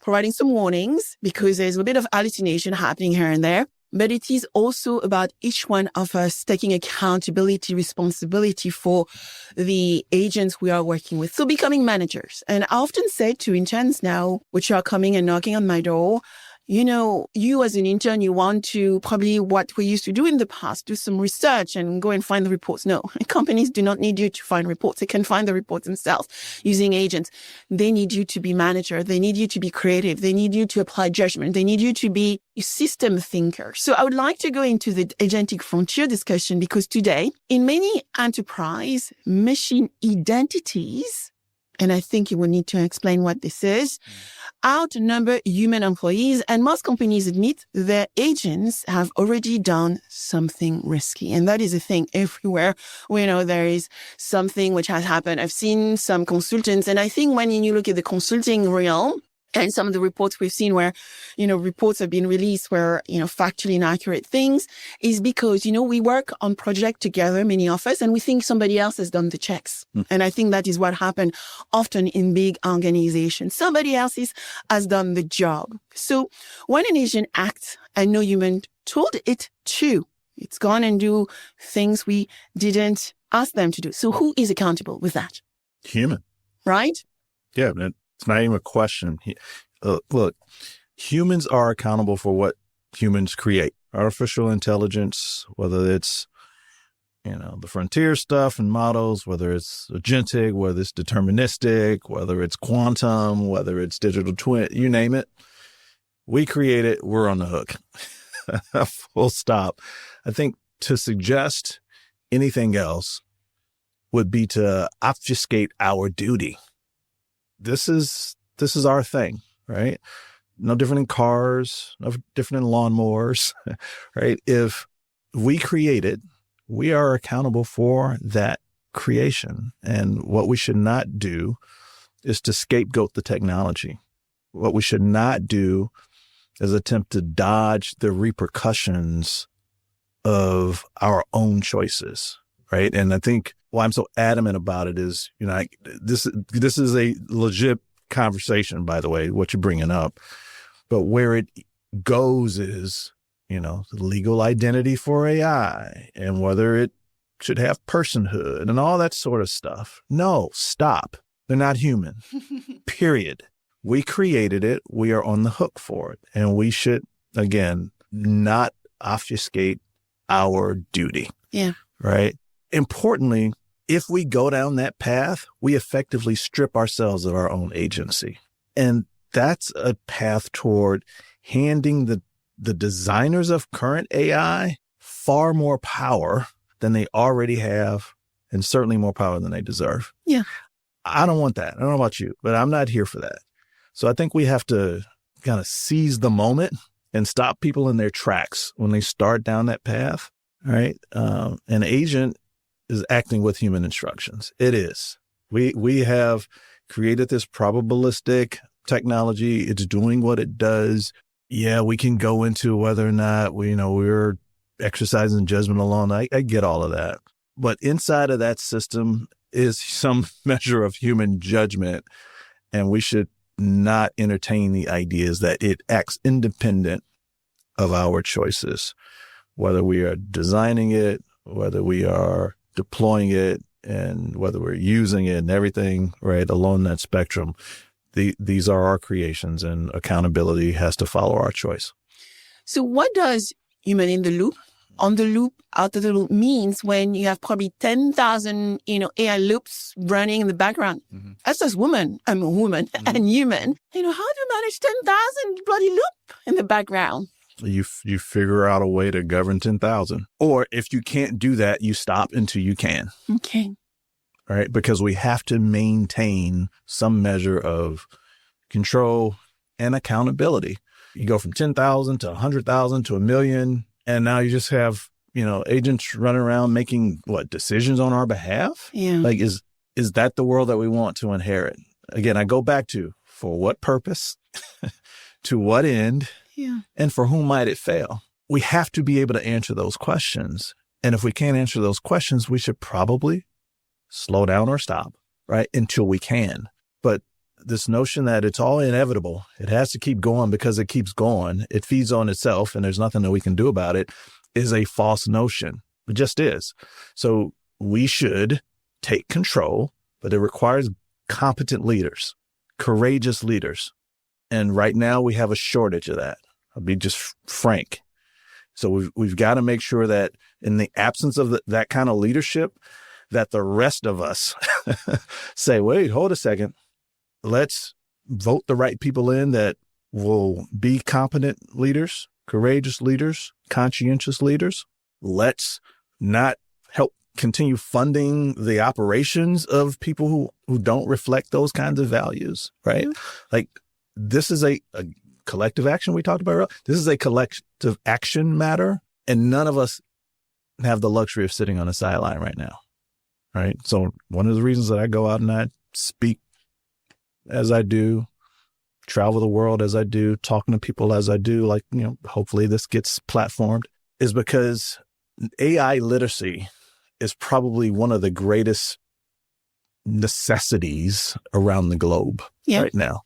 providing some warnings because there's a bit of hallucination happening here and there. But it is also about each one of us taking accountability, responsibility for the agents we are working with. So becoming managers. And I often say to interns now, which are coming and knocking on my door, you as an intern, you want to probably what we used to do in the past, do some research and go and find the reports. No, companies do not need you to find reports. They can find the reports themselves using agents. They need you to be manager. They need you to be creative. They need you to apply judgment. They need you to be a system thinker. So I would like to go into the agentic frontier discussion because today, in many enterprise, machine identities, and I think you will need to explain what this is, outnumber human employees, and most companies admit their agents have already done something risky. And that is a thing everywhere. We know there is something which has happened. I've seen some consultants, and I think when you look at the consulting realm, and some of the reports we've seen where, reports have been released where, factually inaccurate things is because, we work on project together, many of us, and we think somebody else has done the checks. And I think that is what happened often in big organizations. Somebody else has done the job. So when an agent acts and no human told it to, it's gone and do things we didn't ask them to do. So who is accountable with that? Human. Right? Yeah, man. It's not even a question. Look, humans are accountable for what humans create. Artificial intelligence, whether it's, the frontier stuff and models, whether it's agentic, whether it's deterministic, whether it's quantum, whether it's digital twin, you name it. We create it. We're on the hook. Full stop. I think to suggest anything else would be to obfuscate our duty. This is our thing, right? No different in cars, no different in lawnmowers, right? If we create it, we are accountable for that creation. And what we should not do is to scapegoat the technology. What we should not do is attempt to dodge the repercussions of our own choices, right? And I think why I'm so adamant about it is, this is a legit conversation, by the way, what you're bringing up. But where it goes is, legal identity for AI and whether it should have personhood and all that sort of stuff. No, stop. They're not human, period. We created it. We are on the hook for it. And we should, again, not obfuscate our duty. Yeah. Right? Importantly, if we go down that path, we effectively strip ourselves of our own agency. And that's a path toward handing the designers of current AI far more power than they already have, and certainly more power than they deserve. Yeah. I don't want that. I don't know about you, but I'm not here for that. So I think we have to kind of seize the moment and stop people in their tracks when they start down that path. All right. An agent is acting with human instructions. It is. We have created this probabilistic technology. It's doing what it does. Yeah, we can go into whether or not we're exercising judgment alone. I get all of that. But inside of that system is some measure of human judgment. And we should not entertain the ideas that it acts independent of our choices, whether we are designing it, whether we are deploying it, and whether we're using it and everything, right, along that spectrum. These are our creations, and accountability has to follow our choice. So what does human in the loop, on the loop, out of the loop means when you have probably 10,000, AI loops running in the background? Mm-hmm. As a woman, I'm a woman mm-hmm. and human. How do you manage 10,000 bloody loop in the background? You figure out a way to govern 10,000. Or if you can't do that, you stop until you can. Okay. right? Because we have to maintain some measure of control and accountability. You go from 10,000 to 100,000 to 1,000,000, and now you just have, agents running around making decisions on our behalf? Yeah. Like, is that the world that we want to inherit? Again, I go back to, for what purpose, to what end, and for whom might it fail? We have to be able to answer those questions. And if we can't answer those questions, we should probably slow down or stop, right? Until we can. But this notion that it's all inevitable, it has to keep going because it keeps going, it feeds on itself and there's nothing that we can do about it, is a false notion. It just is. So we should take control, but it requires competent leaders, courageous leaders. And right now we have a shortage of that. I'll be just frank. So we've got to make sure that in the absence of that kind of leadership, that the rest of us say, wait, hold a second. Let's vote the right people in that will be competent leaders, courageous leaders, conscientious leaders. Let's not help continue funding the operations of people who don't reflect those kinds of values, right? Like, this is a collective action we talked about earlier. This is a collective action matter, and none of us have the luxury of sitting on the sideline right now, right? So one of the reasons that I go out and I speak as I do, travel the world as I do, talking to people as I do, like, hopefully this gets platformed, is because AI literacy is probably one of the greatest necessities around the globe right now.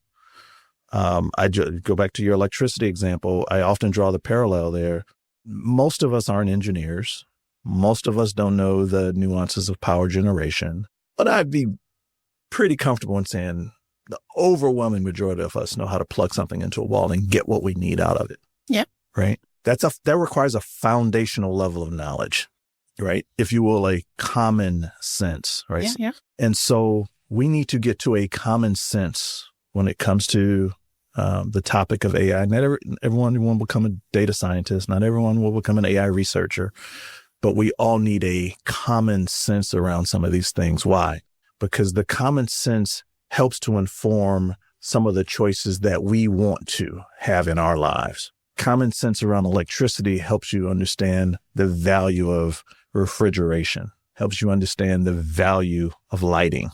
I go back to your electricity example. I often draw the parallel there. Most of us aren't engineers. Most of us don't know the nuances of power generation. But I'd be pretty comfortable in saying the overwhelming majority of us know how to plug something into a wall and get what we need out of it. Yeah. Right? That requires a foundational level of knowledge, right? If you will, a common sense, right? Yeah. And so we need to get to a common sense when it comes to the topic of AI. Not everyone will become a data scientist. Not everyone will become an AI researcher. But we all need a common sense around some of these things. Why? Because the common sense helps to inform some of the choices that we want to have in our lives. Common sense around electricity helps you understand the value of refrigeration, helps you understand the value of lighting.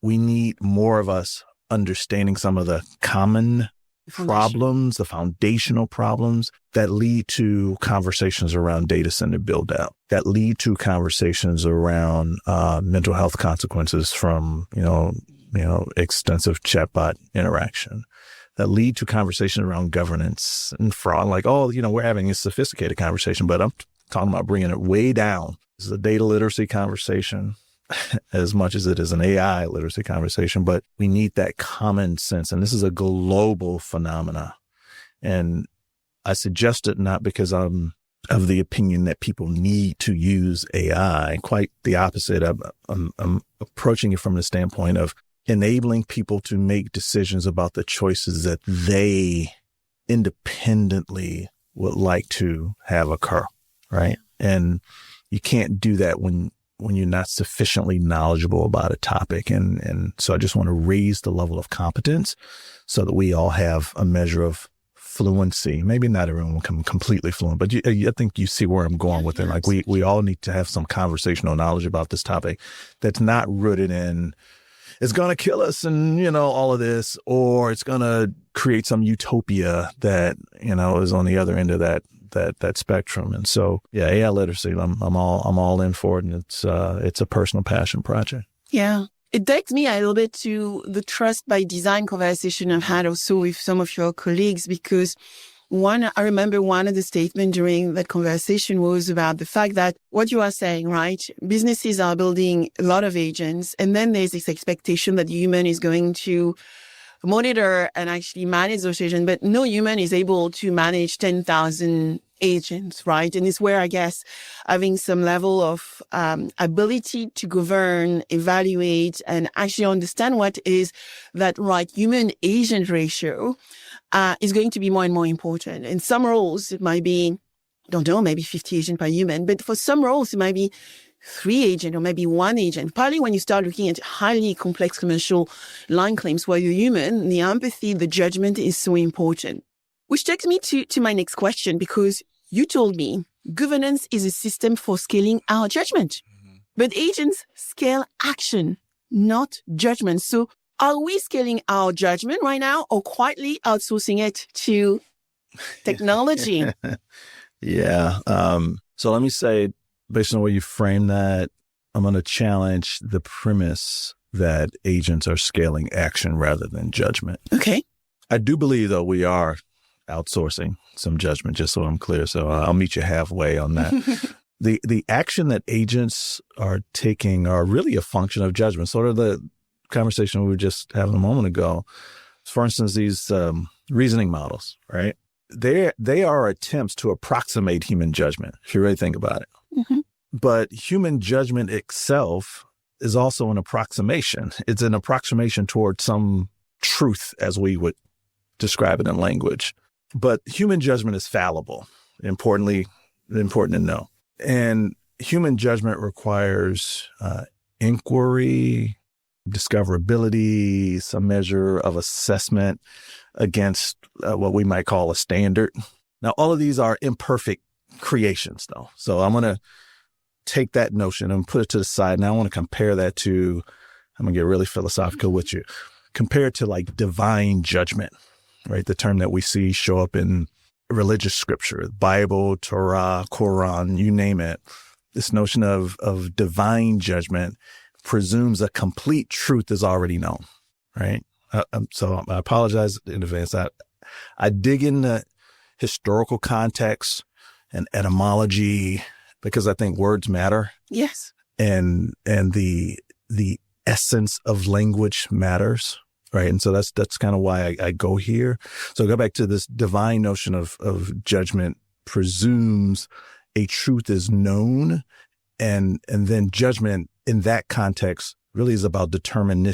We need more of us understanding some of the common problems, the foundational problems that lead to conversations around data center build out, that lead to conversations around mental health consequences from, extensive chatbot interaction, that lead to conversations around governance and fraud. Like, we're having a sophisticated conversation, but I'm talking about bringing it way down. This is a data literacy conversation as much as it is an AI literacy conversation, but we need that common sense. And this is a global phenomena. And I suggest it not because I'm of the opinion that people need to use AI. Quite the opposite. I'm approaching it from the standpoint of enabling people to make decisions about the choices that they independently would like to have occur, right? And you can't do that when you're not sufficiently knowledgeable about a topic. And so I just want to raise the level of competence so that we all have a measure of fluency. Maybe not everyone will become completely fluent, but I think you see where I'm going with it. Like we all need to have some conversational knowledge about this topic that's not rooted in, it's going to kill us and, all of this, or it's going to create some utopia that, is on the other end of that spectrum. And so, AI literacy, I'm all in for it. And it's a personal passion project. Yeah. It takes me a little bit to the trust by design conversation I've had also with some of your colleagues, because I remember one of the statements during that conversation was about the fact that what you are saying, right? Businesses are building a lot of agents, and then there's this expectation that the human is going to monitor and actually manage those agents, but no human is able to manage 10,000 agents, right? And it's where I guess having some level of ability to govern, evaluate, and actually understand what is that right human agent ratio is going to be more and more important. In some roles, it might be, I don't know, maybe 50 agents per human, but for some roles, it might be 3 agents or maybe 1 agent, partly when you start looking at highly complex commercial line claims where you're human, the empathy, the judgment is so important. Which takes me to my next question, because you told me governance is a system for scaling our judgment. But agents scale action, not judgment. So are we scaling our judgment right now or quietly outsourcing it to technology? Yeah. So let me say, based on the way you frame that, I'm going to challenge the premise that agents are scaling action rather than judgment. Okay. I do believe, though, we are outsourcing some judgment, just so I'm clear. So I'll meet you halfway on that. The action that agents are taking are really a function of judgment. Sort of the conversation we were just having a moment ago. For instance, these reasoning models, right? They are attempts to approximate human judgment, if you really think about it. Mm-hmm. But human judgment itself is also an approximation. It's an approximation toward some truth, as we would describe it in language. But human judgment is fallible, important to know. And human judgment requires inquiry, discoverability, some measure of assessment against what we might call a standard. Now, all of these are imperfect creations, though. So I'm going to take that notion and put it to the side. Now I want to compare that to, I'm going to get really philosophical with you, compare it to like divine judgment, right? The term that we see show up in religious scripture, Bible, Torah, Quran, you name it. This notion of divine judgment presumes a complete truth is already known, right? So I apologize in advance. I dig into historical context and etymology because I think words matter. Yes. And the essence of language matters. Right. And so that's kind of why I go here. So go back to this divine notion of judgment presumes a truth is known. And then judgment in that context really is about determining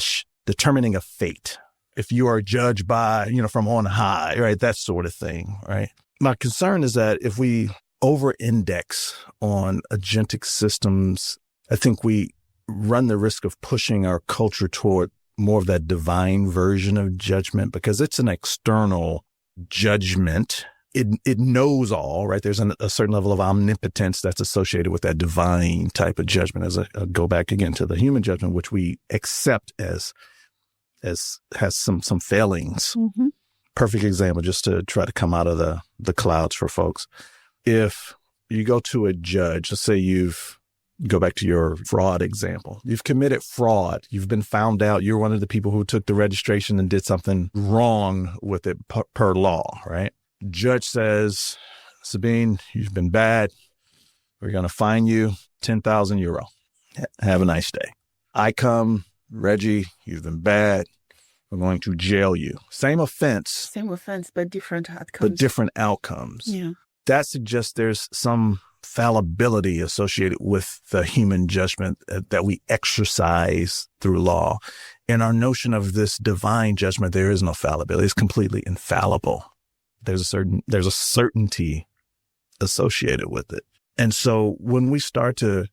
a fate. If you are judged by, from on high, right, that sort of thing. Right. My concern is that if we over-index on agentic systems, I think we run the risk of pushing our culture toward more of that divine version of judgment because it's an external judgment. It knows all, right? There's a certain level of omnipotence that's associated with that divine type of judgment. As I go back again to the human judgment, which we accept as has some failings. Mm-hmm. Perfect example, just to try to come out of the clouds for folks. If you go to a judge, let's say go back to your fraud example. You've committed fraud. You've been found out. You're one of the people who took the registration and did something wrong with it per law, right? Judge says, Sabine, you've been bad. We're going to fine you 10,000 euro. Have a nice day. I come, Reggie, you've been bad. We're going to jail you. Same offense, but different outcomes. Yeah. That suggests there's some fallibility associated with the human judgment that we exercise through law. In our notion of this divine judgment, there is no fallibility. It's completely infallible. There's a certainty associated with it. And so when we start to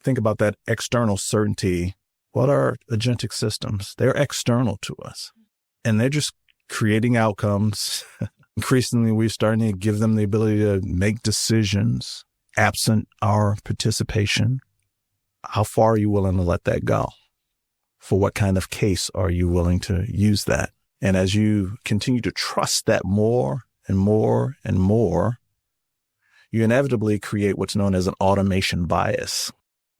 think about that external certainty, what are agentic systems? They're external to us, and they're just creating outcomes. Increasingly, we're starting to give them the ability to make decisions absent our participation. How far are you willing to let that go? For what kind of case are you willing to use that? And as you continue to trust that more and more and more, you inevitably create what's known as an automation bias.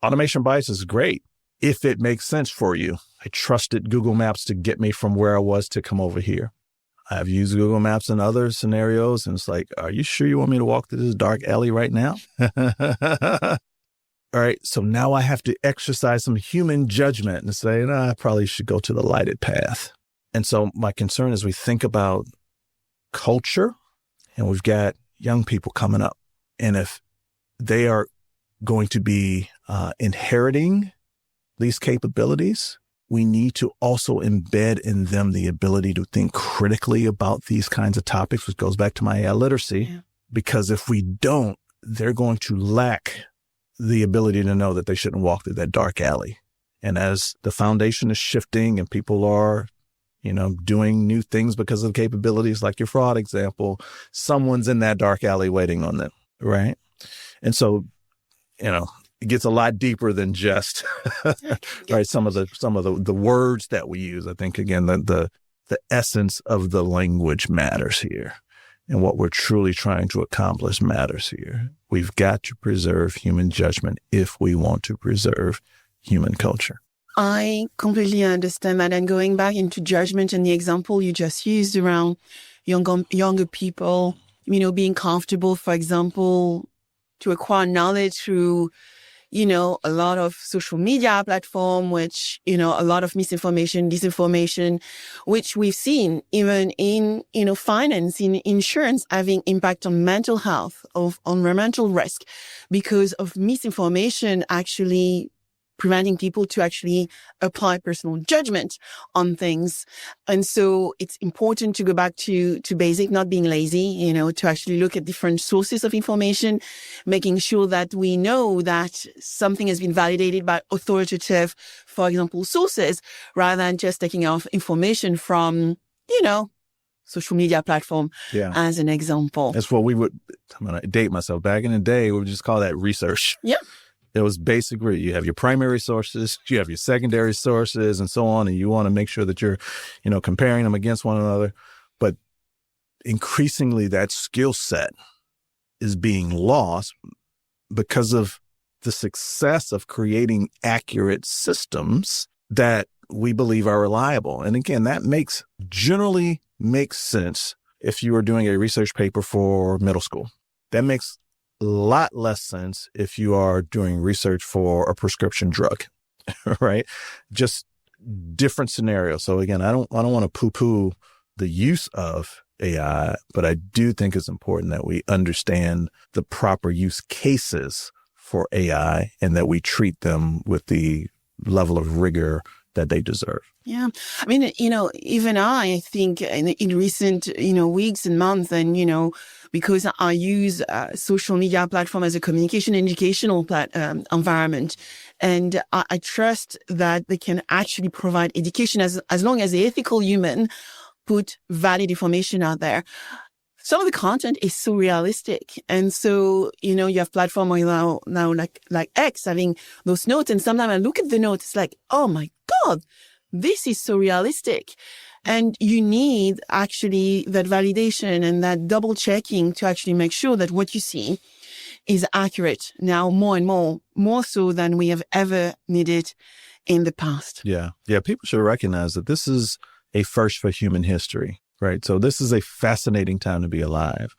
Automation bias is great if it makes sense for you. I trusted Google Maps to get me from where I was to come over here. I've used Google Maps in other scenarios, and it's like, are you sure you want me to walk through this dark alley right now? All right, so now I have to exercise some human judgment and say, I probably should go to the lighted path. And so my concern is we think about culture, and we've got young people coming up. And if they are going to be inheriting these capabilities, we need to also embed in them the ability to think critically about these kinds of topics, which goes back to my AI literacy. Yeah. Because if we don't, they're going to lack the ability to know that they shouldn't walk through that dark alley. And as the foundation is shifting and people are, doing new things because of capabilities like your fraud example, someone's in that dark alley waiting on them, right? And so, it gets a lot deeper than just right. Some of the words that we use. I think again the essence of the language matters here, and what we're truly trying to accomplish matters here. We've got to preserve human judgment if we want to preserve human culture. I completely understand that. And going back into judgment and the example you just used around younger people, being comfortable, for example, to acquire knowledge through, a lot of social media platform, which, a lot of misinformation, disinformation, which we've seen even in, finance, in insurance, having impact on mental health, on environmental risk, because of misinformation actually preventing people to actually apply personal judgment on things. And so it's important to go back to basic, not being lazy, to actually look at different sources of information, making sure that we know that something has been validated by authoritative, for example, sources, rather than just taking off information from, social media platform as an example. That's what I'm going to date myself. Back in the day, we would just call that research. Yeah. It was basic. You have your primary sources, you have your secondary sources, and so on. And you want to make sure that you're, comparing them against one another. But increasingly, that skill set is being lost because of the success of creating accurate systems that we believe are reliable. And again, that generally makes sense if you are doing a research paper for middle school. That makes a lot less sense if you are doing research for a prescription drug, right? Just different scenarios. So again, I don't want to poo-poo the use of AI, but I do think it's important that we understand the proper use cases for AI and that we treat them with the level of rigor that they deserve. Yeah. I mean, even I think in recent, weeks and months and, because I use social media platform as a communication educational environment, and I trust that they can actually provide education as long as the ethical human put valid information out there. Some of the content is so realistic. And so, you have platform now like X having those notes. And sometimes I look at the notes, it's like, oh my God, this is so realistic. And you need actually that validation and that double checking to actually make sure that what you see is accurate now more and more so than we have ever needed in the past. Yeah. Yeah. People should recognize that this is a first for human history, right? So this is a fascinating time to be alive.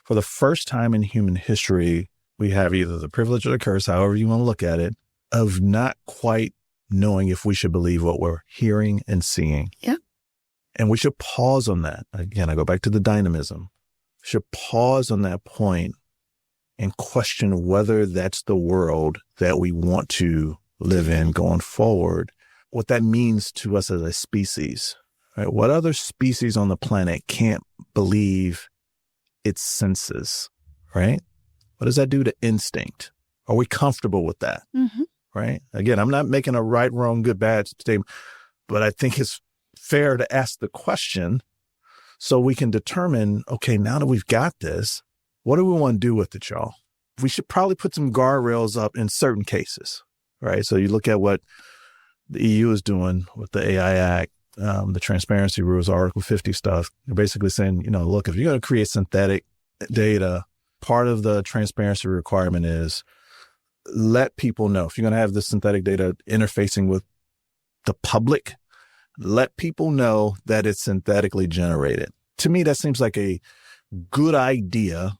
For the first time in human history, we have either the privilege or the curse, however you want to look at it, of not quite knowing if we should believe what we're hearing and seeing. Yeah. And we should pause on that. Again, I go back to the dynamism. We should pause on that point and question whether that's the world that we want to live in going forward, what that means to us as a species. Right? What other species on the planet can't believe its senses, right? What does that do to instinct? Are we comfortable with that? Mm-hmm. Right? Again, I'm not making a right, wrong, good, bad statement, but I think it's fair to ask the question so we can determine, okay, now that we've got this, what do we want to do with it, y'all? We should probably put some guardrails up in certain cases, right? So you look at what the EU is doing with the AI Act, the transparency rules, Article 50 stuff. They're basically saying, look, if you're going to create synthetic data, part of the transparency requirement is let people know. If you're going to have this synthetic data interfacing with the public, let people know that it's synthetically generated. To me, that seems like a good idea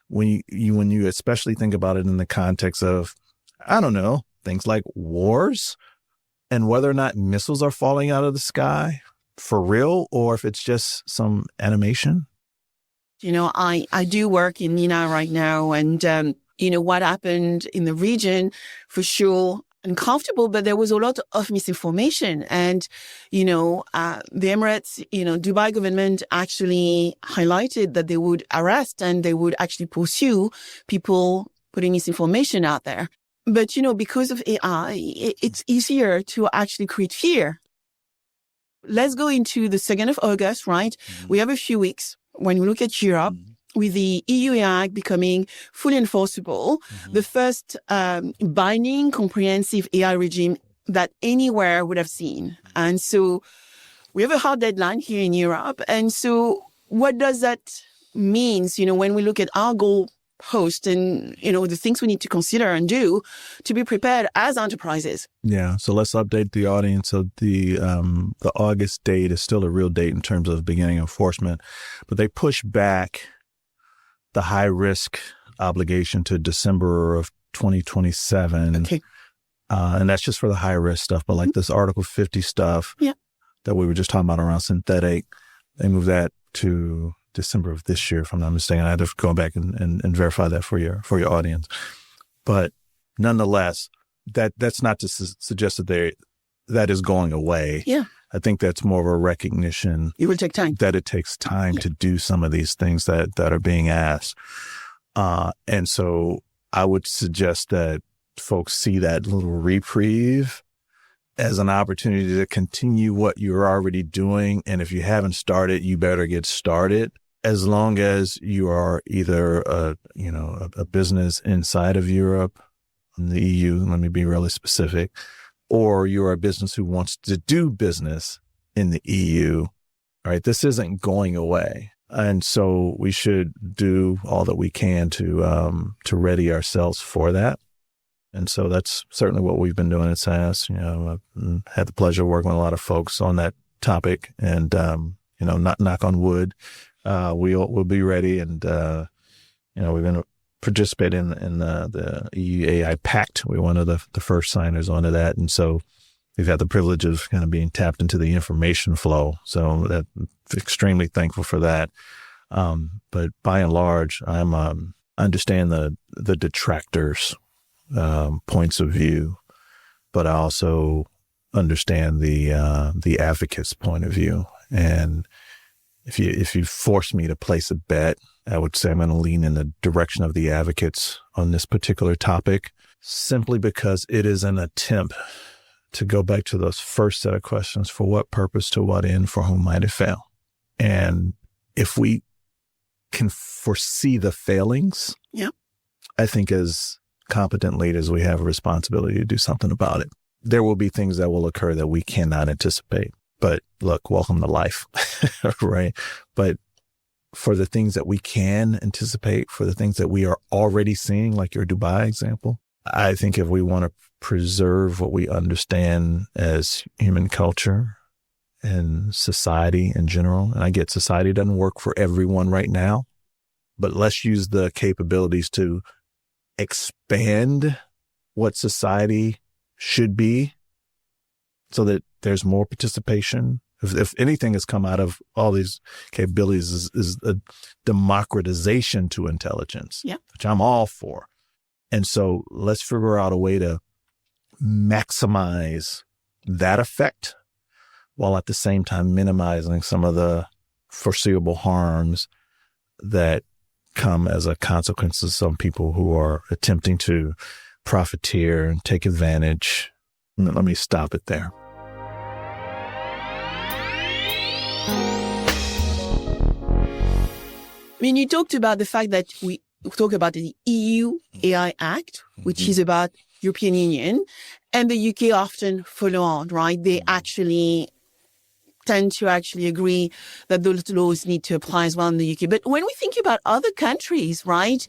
when you especially think about it in the context of, I don't know, things like wars and whether or not missiles are falling out of the sky for real, or if it's just some animation. I do work in MENA right now, and what happened in the region, for sure, uncomfortable, but there was a lot of misinformation. And, the Emirates, Dubai government actually highlighted that they would arrest and they would actually pursue people putting misinformation out there. But, because of AI, it's easier to actually create fear. Let's go into the 2nd of August, right? Mm-hmm. We have a few weeks when we look at Europe, with the EU AI Act becoming fully enforceable, the first binding comprehensive AI regime that anywhere would have seen. And so we have a hard deadline here in Europe. And so what does that mean, when we look at our goal post and, the things we need to consider and do to be prepared as enterprises? Yeah. So let's update the audience. So the August date is still a real date in terms of beginning enforcement, but they push back the high risk obligation to December of 2027. Okay. And that's just for the high risk stuff. But like this Article 50 stuff that we were just talking about around synthetic, they move that to December of this year, if I'm not mistaken. I had to go back and verify that for your audience. But nonetheless, that's not to suggest that is going away. Yeah. I think that's more of a recognition. It will take time. That it takes time to do some of these things that are being asked. And so I would suggest that folks see that little reprieve as an opportunity to continue what you're already doing. And if you haven't started, you better get started. As long as you are either a business inside of Europe, in the EU, let me be really specific, or you're a business who wants to do business in the EU, right? This isn't going away. And so we should do all that we can to ready ourselves for that. And so that's certainly what we've been doing at SAS. I've had the pleasure of working with a lot of folks on that topic, and, not knock on wood, we'll be ready. And, we're going to participate in the EU AI Pact. We're one of the first signers onto that. And so we've had the privilege of kind of being tapped into the information flow. So that extremely thankful for that. But by and large, I understand the detractors' points of view, but I also understand the advocates' point of view. And if you force me to place a bet, I would say I'm going to lean in the direction of the advocates on this particular topic, simply because it is an attempt to go back to those first set of questions: for what purpose, to what end, for whom might it fail? And if we can foresee the failings, I think as competent leaders, we have a responsibility to do something about it. There will be things that will occur that we cannot anticipate. But look, welcome to life, right? But for the things that we can anticipate, for the things that we are already seeing, like your Dubai example, I think if we want to preserve what we understand as human culture and society in general, and I get society doesn't work for everyone right now, but let's use the capabilities to expand what society should be so that there's more participation. If anything has come out of all these capabilities is a democratization to intelligence, which I'm all for. And so let's figure out a way to maximize that effect while at the same time minimizing some of the foreseeable harms that come as a consequence of some people who are attempting to profiteer and take advantage. Let me stop it there. I mean, you talked about the fact that we talk about the EU AI Act, which is about European Union, and the UK often follow on, right? They actually tend to actually agree that those laws need to apply as well in the UK. But when we think about other countries, right,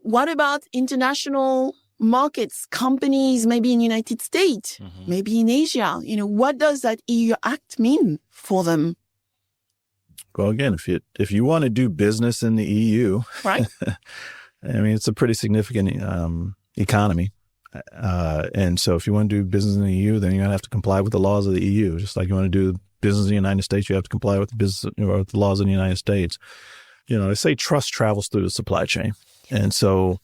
what about international markets, companies, maybe in the United States, maybe in Asia? What does that EU Act mean for them? Well, again, if you want to do business in the EU, right? I mean, it's a pretty significant economy. And so if you want to do business in the EU, then you're going to have to comply with the laws of the EU. Just like you want to do business in the United States, you have to comply with the laws of the United States. They say trust travels through the supply chain. And so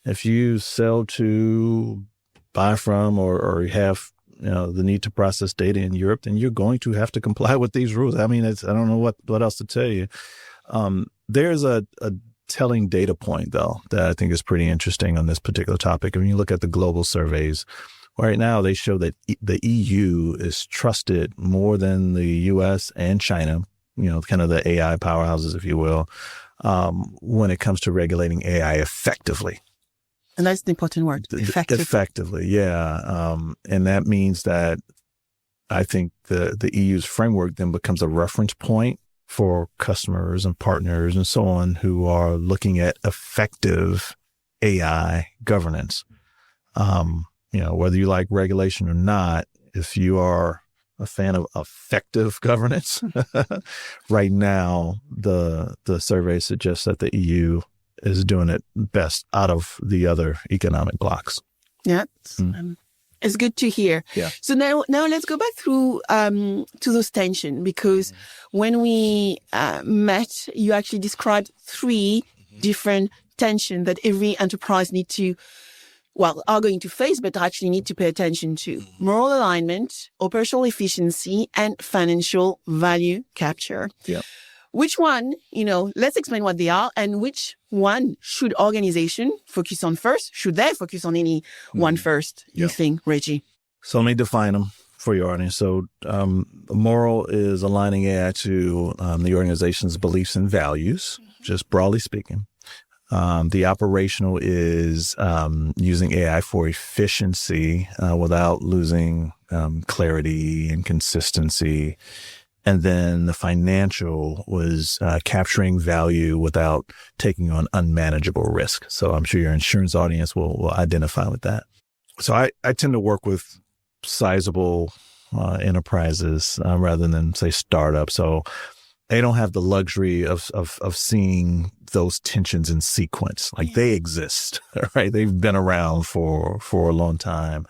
if you sell to, buy from, or you have the need to process data in Europe, then you're going to have to comply with these rules. I mean, I don't know what else to tell you. There's a telling data point, though, that I think is pretty interesting on this particular topic. When you look at the global surveys, right now they show that the EU is trusted more than the US and China, kind of the AI powerhouses, if you will, when it comes to regulating AI effectively. And that's the important word, effectively. Effectively, yeah. And that means that I think the EU's framework then becomes a reference point for customers and partners and so on who are looking at effective AI governance. Whether you like regulation or not, if you are a fan of effective governance, right now the survey suggests that the EU is doing it best out of the other economic blocs. Yeah. It's good to hear. Yeah. So now let's go back through to those tensions, because when we met, you actually described three different tensions that every enterprise are going to face, but actually need to pay attention to: moral alignment, operational efficiency, and financial value capture. Yeah. Which one, let's explain what they are, and which one should organization focus on first? Should they focus on any one first, you think, Reggie? So let me define them for your audience. So moral is aligning AI to the organization's beliefs and values, just broadly speaking. The operational is using AI for efficiency without losing clarity and consistency. And then the financial was capturing value without taking on unmanageable risk. So I'm sure your insurance audience will identify with that. So I tend to work with sizable enterprises rather than, say, startups. So they don't have the luxury of seeing those tensions in sequence. Like, they exist, right? They've been around for a long time.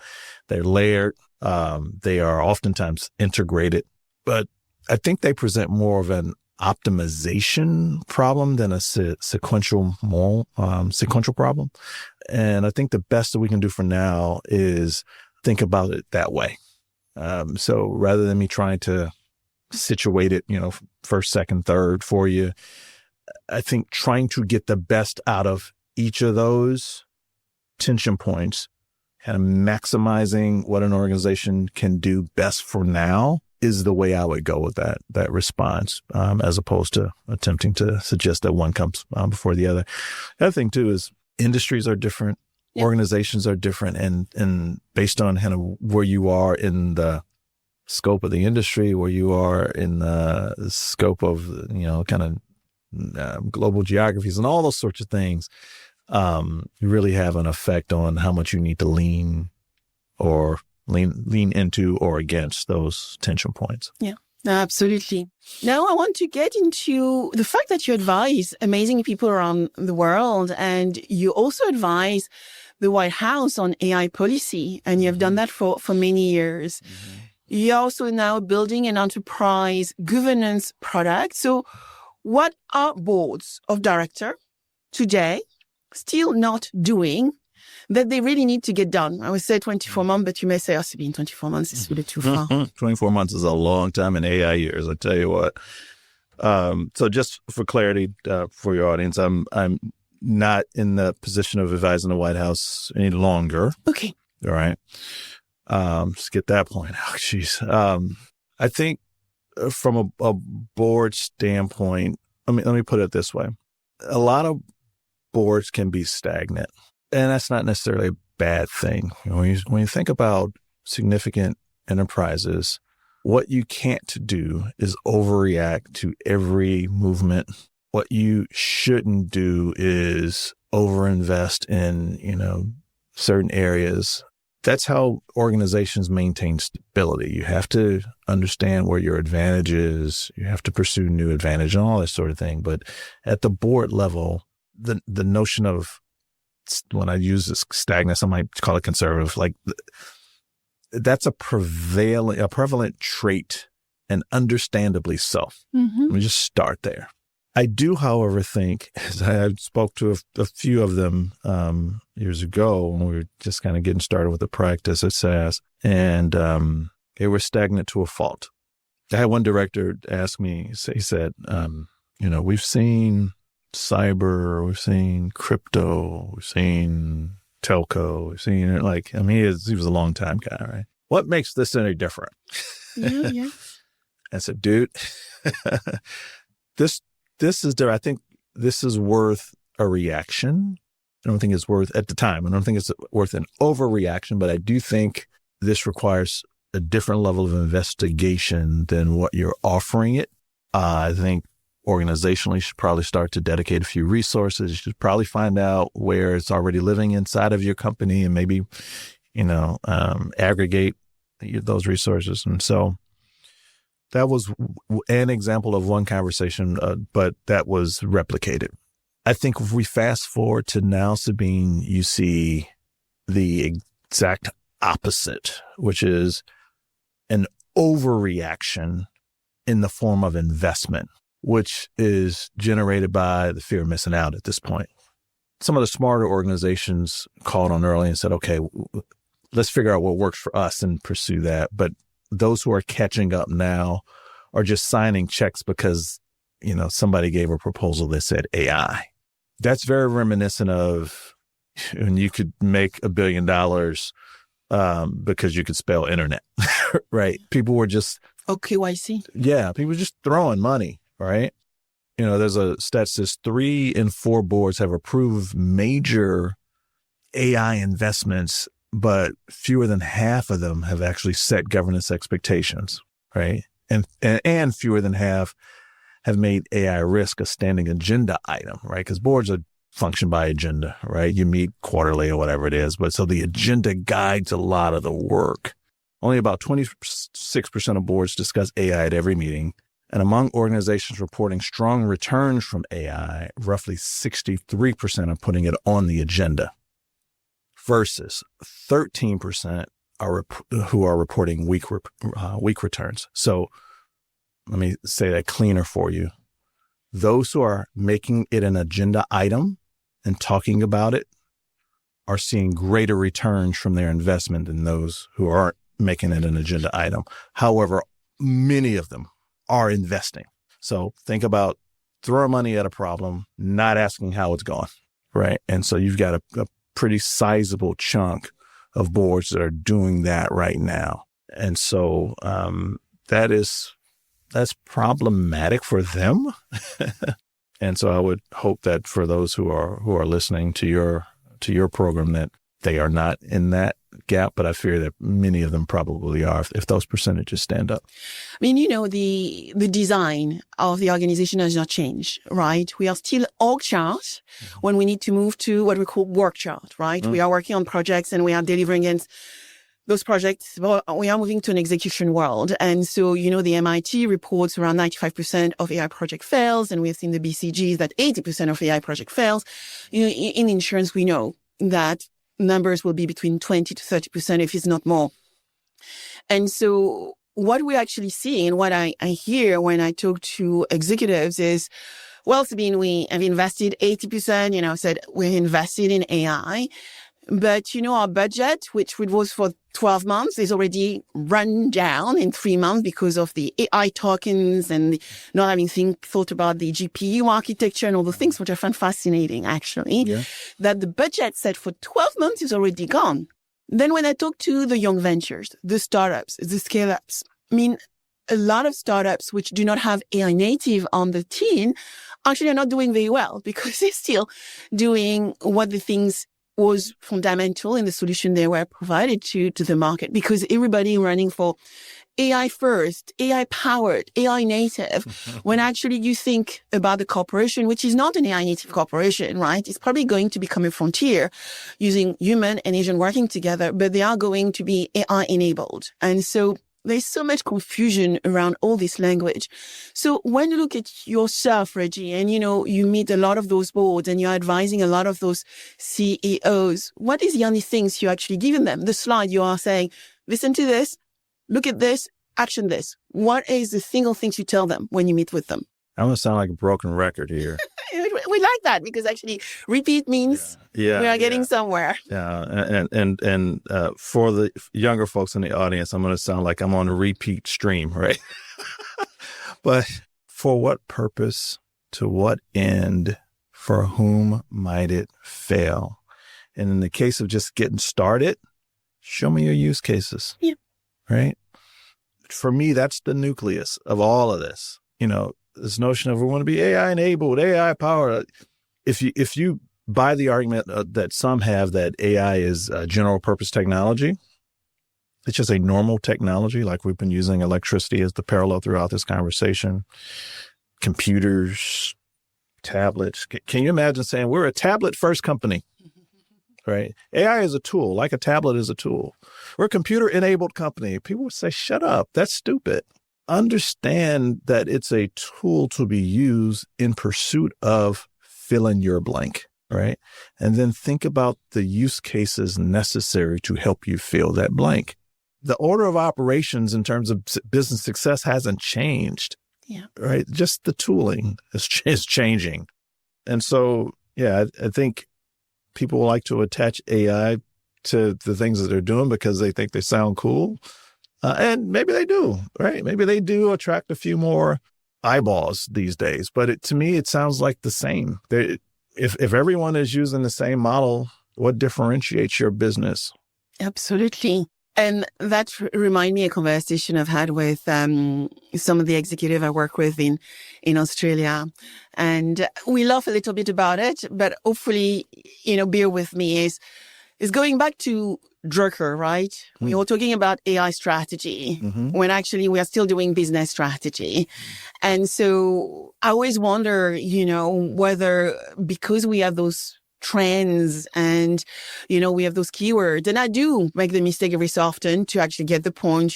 They're layered. They are oftentimes integrated, but I think they present more of an optimization problem than a sequential problem. And I think the best that we can do for now is think about it that way. So rather than me trying to situate it, first, second, third for you, I think trying to get the best out of each of those tension points and maximizing what an organization can do best for now is the way I would go with that response, as opposed to attempting to suggest that one comes before the other. The other thing too is industries are different, organizations are different, and based on kind of where you are in the scope of the industry, where you are in the scope of kind of global geographies and all those sorts of things, really have an effect on how much you need to lean into or against those tension points. Yeah, absolutely. Now I want to get into the fact that you advise amazing people around the world, and you also advise the White House on AI policy, and you have done that for many years. Mm-hmm. You're also now building an enterprise governance product. So what are boards of directors today still not doing that they really need to get done? I would say 24 months, but you may say, Sabine, 24 months is really too far. 24 months is a long time in AI years, I tell you what. So just for clarity for your audience, I'm not in the position of advising the White House any longer. Okay. All right. Just get that point out. Jeez. I think from a board standpoint, let me put it this way. A lot of boards can be stagnant, and that's not necessarily a bad thing. When you think about significant enterprises, what you can't do is overreact to every movement. What you shouldn't do is overinvest in, certain areas. That's how organizations maintain stability. You have to understand where your advantage is. You have to pursue new advantage and all that sort of thing. But at the board level, the notion of, when I use this stagnant, I might call it conservative, like that's a prevalent trait, and understandably so. Mm-hmm. Let me just start there. I do, however, think, as I spoke to a few of them years ago when we were just kind of getting started with the practice at SAS, and they were stagnant to a fault. I had one director ask me, he said, we've seen cyber, we've seen crypto, we've seen telco, we've seen it. Like, I mean, he was a long time guy, right? What makes this any different? Yeah. I said, dude, this is there. I think this is worth a reaction. I don't think it's worth, at the time, I don't think it's worth an overreaction, but I do think this requires a different level of investigation than what you're offering it. I think organizationally, you should probably start to dedicate a few resources. You should probably find out where it's already living inside of your company and maybe, aggregate those resources. And so that was an example of one conversation, but that was replicated. I think if we fast forward to now, Sabine, you see the exact opposite, which is an overreaction in the form of investment, which is generated by the fear of missing out at this point. Some of the smarter organizations called on early and said, okay, let's figure out what works for us and pursue that. But those who are catching up now are just signing checks because, somebody gave a proposal that said AI. That's very reminiscent of when you could make $1 billion because you could spell internet, right? People were just... KYC. Yeah, people were just throwing money, right? There's a stat that says 3 in 4 boards have approved major AI investments, but fewer than half of them have actually set governance expectations, right? And fewer than half have made AI risk a standing agenda item, right? Because boards are function by agenda, right? You meet quarterly or whatever it is. But so the agenda guides a lot of the work. Only about 26% of boards discuss AI at every meeting. And among organizations reporting strong returns from AI, roughly 63% are putting it on the agenda versus 13% who are reporting weak returns. So let me say that cleaner for you. Those who are making it an agenda item and talking about it are seeing greater returns from their investment than those who aren't making it an agenda item. However, many of them are investing. So think about throwing money at a problem, not asking how it's going, right? And so you've got a pretty sizable chunk of boards that are doing that right now. And so that's problematic for them. And so I would hope that for those who are listening to your program, that they are not in that gap, but I fear that many of them probably are if those percentages stand up. I mean, the design of the organization has not changed, right? We are still org chart when we need to move to what we call work chart, right? Mm-hmm. We are working on projects and we are delivering against those projects. Well, we are moving to an execution world. And so, the MIT reports around 95% of AI project fails. And we have seen the BCGs that 80% of AI project fails. In insurance, we know that numbers will be between 20 to 30% if it's not more. And so what we're actually seeing and what I hear when I talk to executives is, well, Sabine, we have invested 80%, said we're invested in AI. But, our budget, which was for 12 months, is already run down in 3 months because of the AI tokens and not having thought about the GPU architecture and all the things, which I find fascinating, actually, that the budget set for 12 months is already gone. Then when I talk to the young ventures, the startups, the scale-ups, I mean, a lot of startups which do not have AI native on the team actually are not doing very well because they're still doing what the things was fundamental in the solution they were provided to the market, because everybody running for AI first, AI powered, AI native, when actually you think about the corporation, which is not an AI native corporation, right? It's probably going to become a frontier using human and agent working together, but they are going to be AI enabled. And so there's so much confusion around all this language. So when you look at yourself, Reggie, and you meet a lot of those boards and you're advising a lot of those CEOs, what is the only things you're actually giving them? The slide you are saying, listen to this, look at this, action this. What is the single things you tell them when you meet with them? I'm going to sound like a broken record here. We like that because actually repeat means we are getting somewhere. Yeah. And for the younger folks in the audience, I'm going to sound like I'm on a repeat stream, right? But for what purpose, to what end, for whom might it fail? And in the case of just getting started, show me your use cases. Yeah. Right? For me, that's the nucleus of all of this. This notion of we want to be AI enabled, AI powered. If you buy the argument that some have that AI is general purpose technology, it's just a normal technology, like we've been using electricity as the parallel throughout this conversation, computers, tablets. Can you imagine saying we're a tablet first company, right? AI is a tool, like a tablet is a tool. We're a computer enabled company. People would say, shut up, that's stupid. Understand that it's a tool to be used in pursuit of fill in your blank, right? And then think about the use cases necessary to help you fill that blank. The order of operations in terms of business success hasn't changed, right? Just the tooling is changing. And so, I think people like to attach AI to the things that they're doing because they think they sound cool. And maybe they do, right? Maybe they do attract a few more eyeballs these days. But to me, it sounds like the same. If everyone is using the same model, what differentiates your business? Absolutely. And that reminds me of a conversation I've had with some of the executive I work with in Australia. And we laugh a little bit about it, but hopefully, bear with me, is going back to Drucker, right? We were talking about AI strategy when actually we are still doing business strategy. And so I always wonder, whether because we have those trends and, we have those keywords, and I do make the mistake every so often to actually get the point,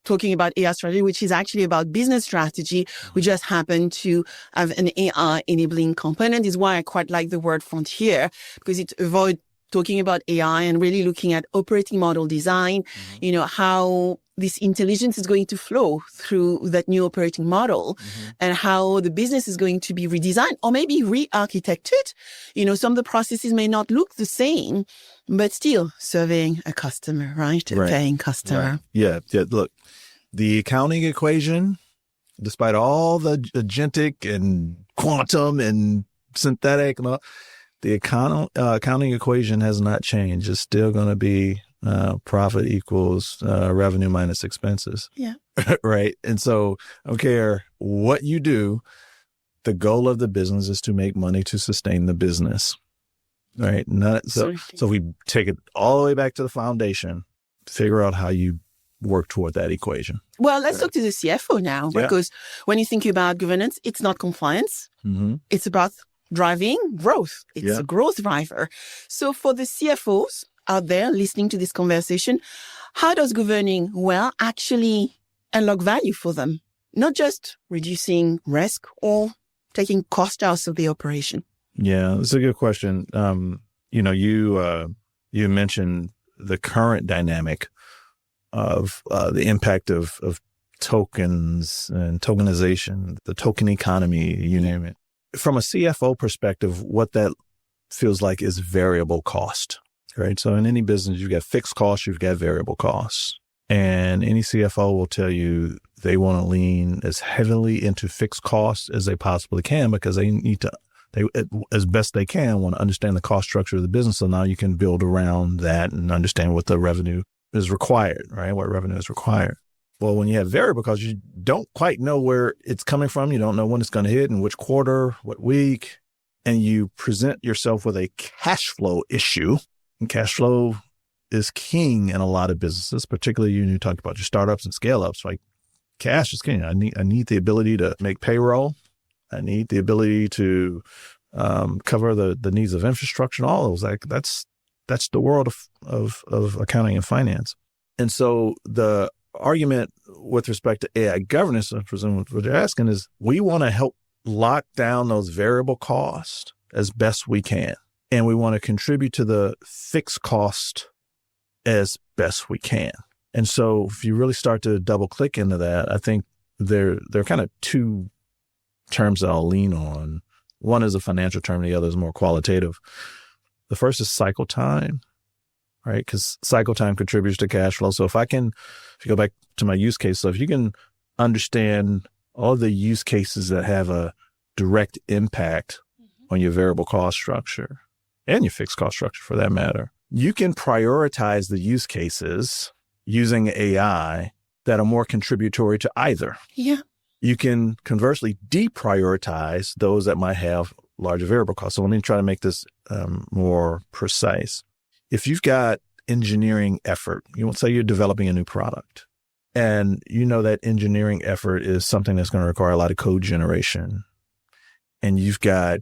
talking about AI strategy, which is actually about business strategy. We just happen to have an AI enabling component, is why I quite like the word frontier, because it avoids talking about AI and really looking at operating model design, how this intelligence is going to flow through that new operating model and how the business is going to be redesigned or maybe re-architected. Some of the processes may not look the same, but still serving a customer, right? A paying customer. Right. Yeah. Look, the accounting equation, despite all the agentic and quantum and synthetic and all, the accounting equation has not changed. It's still going to be profit equals revenue minus expenses. Yeah. Right. And so I don't care what you do, the goal of the business is to make money to sustain the business. Right. So we take it all the way back to the foundation, figure out how you work toward that equation. Well, let's talk to the CFO now, because when you think about governance, it's not compliance. It's about driving growth. It's a growth driver. So for the CFOs out there listening to this conversation, how does governing well actually unlock value for them? Not just reducing risk or taking cost out of the operation. Yeah, that's a good question. You mentioned the current dynamic of the impact of tokens and tokenization, the token economy, you name it. From a CFO perspective, what that feels like is variable cost, right? So in any business, you've got fixed costs, you've got variable costs. And any CFO will tell you they want to lean as heavily into fixed costs as they possibly can because they need to, as best they can, want to understand the cost structure of the business. So now you can build around that and understand what the revenue is required, right? What revenue is required. Well, when you have variable costs, you don't quite know where it's coming from. You don't know when it's going to hit and which quarter, what week, and you present yourself with a cash flow issue. And cash flow is king in a lot of businesses, particularly you talked about your startups and scale-ups. Like cash is king. I need the ability to make payroll. I need the ability to cover the needs of infrastructure and all those. Like that's the world of accounting and finance. And so the argument with respect to AI governance, I presume what you're asking is, we want to help lock down those variable costs as best we can. And we want to contribute to the fixed cost as best we can. And so if you really start to double click into that, I think there are kind of two terms that I'll lean on. One is a financial term, the other is more qualitative. The first is cycle time, right? Because cycle time contributes to cash flow. So if you go back to my use case, so if you can understand all the use cases that have a direct impact on your variable cost structure and your fixed cost structure for that matter, you can prioritize the use cases using AI that are more contributory to either. Yeah. You can conversely deprioritize those that might have larger variable costs. So let me try to make this more precise. If you've got engineering effort, you want to say you're developing a new product, and you know that engineering effort is something that's going to require a lot of code generation, and you've got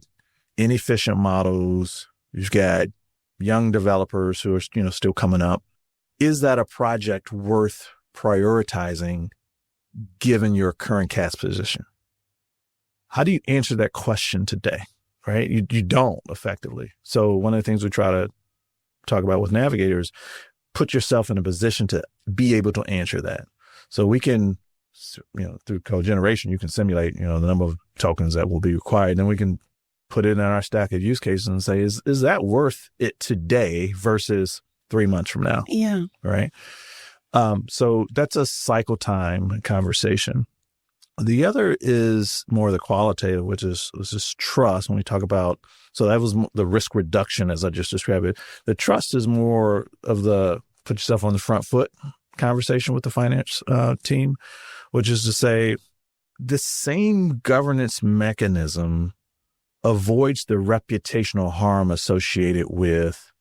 inefficient models, you've got young developers who are still coming up. Is that a project worth prioritizing given your current cash position? How do you answer that question today, right? You don't effectively. So one of the things we try to talk about with navigators, put yourself in a position to be able to answer that. So we can, through code generation, you can simulate, the number of tokens that will be required. Then we can put it in our stack of use cases and say, is that worth it today versus 3 months from now? Yeah. Right. So that's a cycle time conversation. The other is more the qualitative, which is trust. When we talk about, so that was the risk reduction as I just described it. The trust is more of the put yourself on the front foot conversation with the finance team, which is to say the same governance mechanism avoids the reputational harm associated with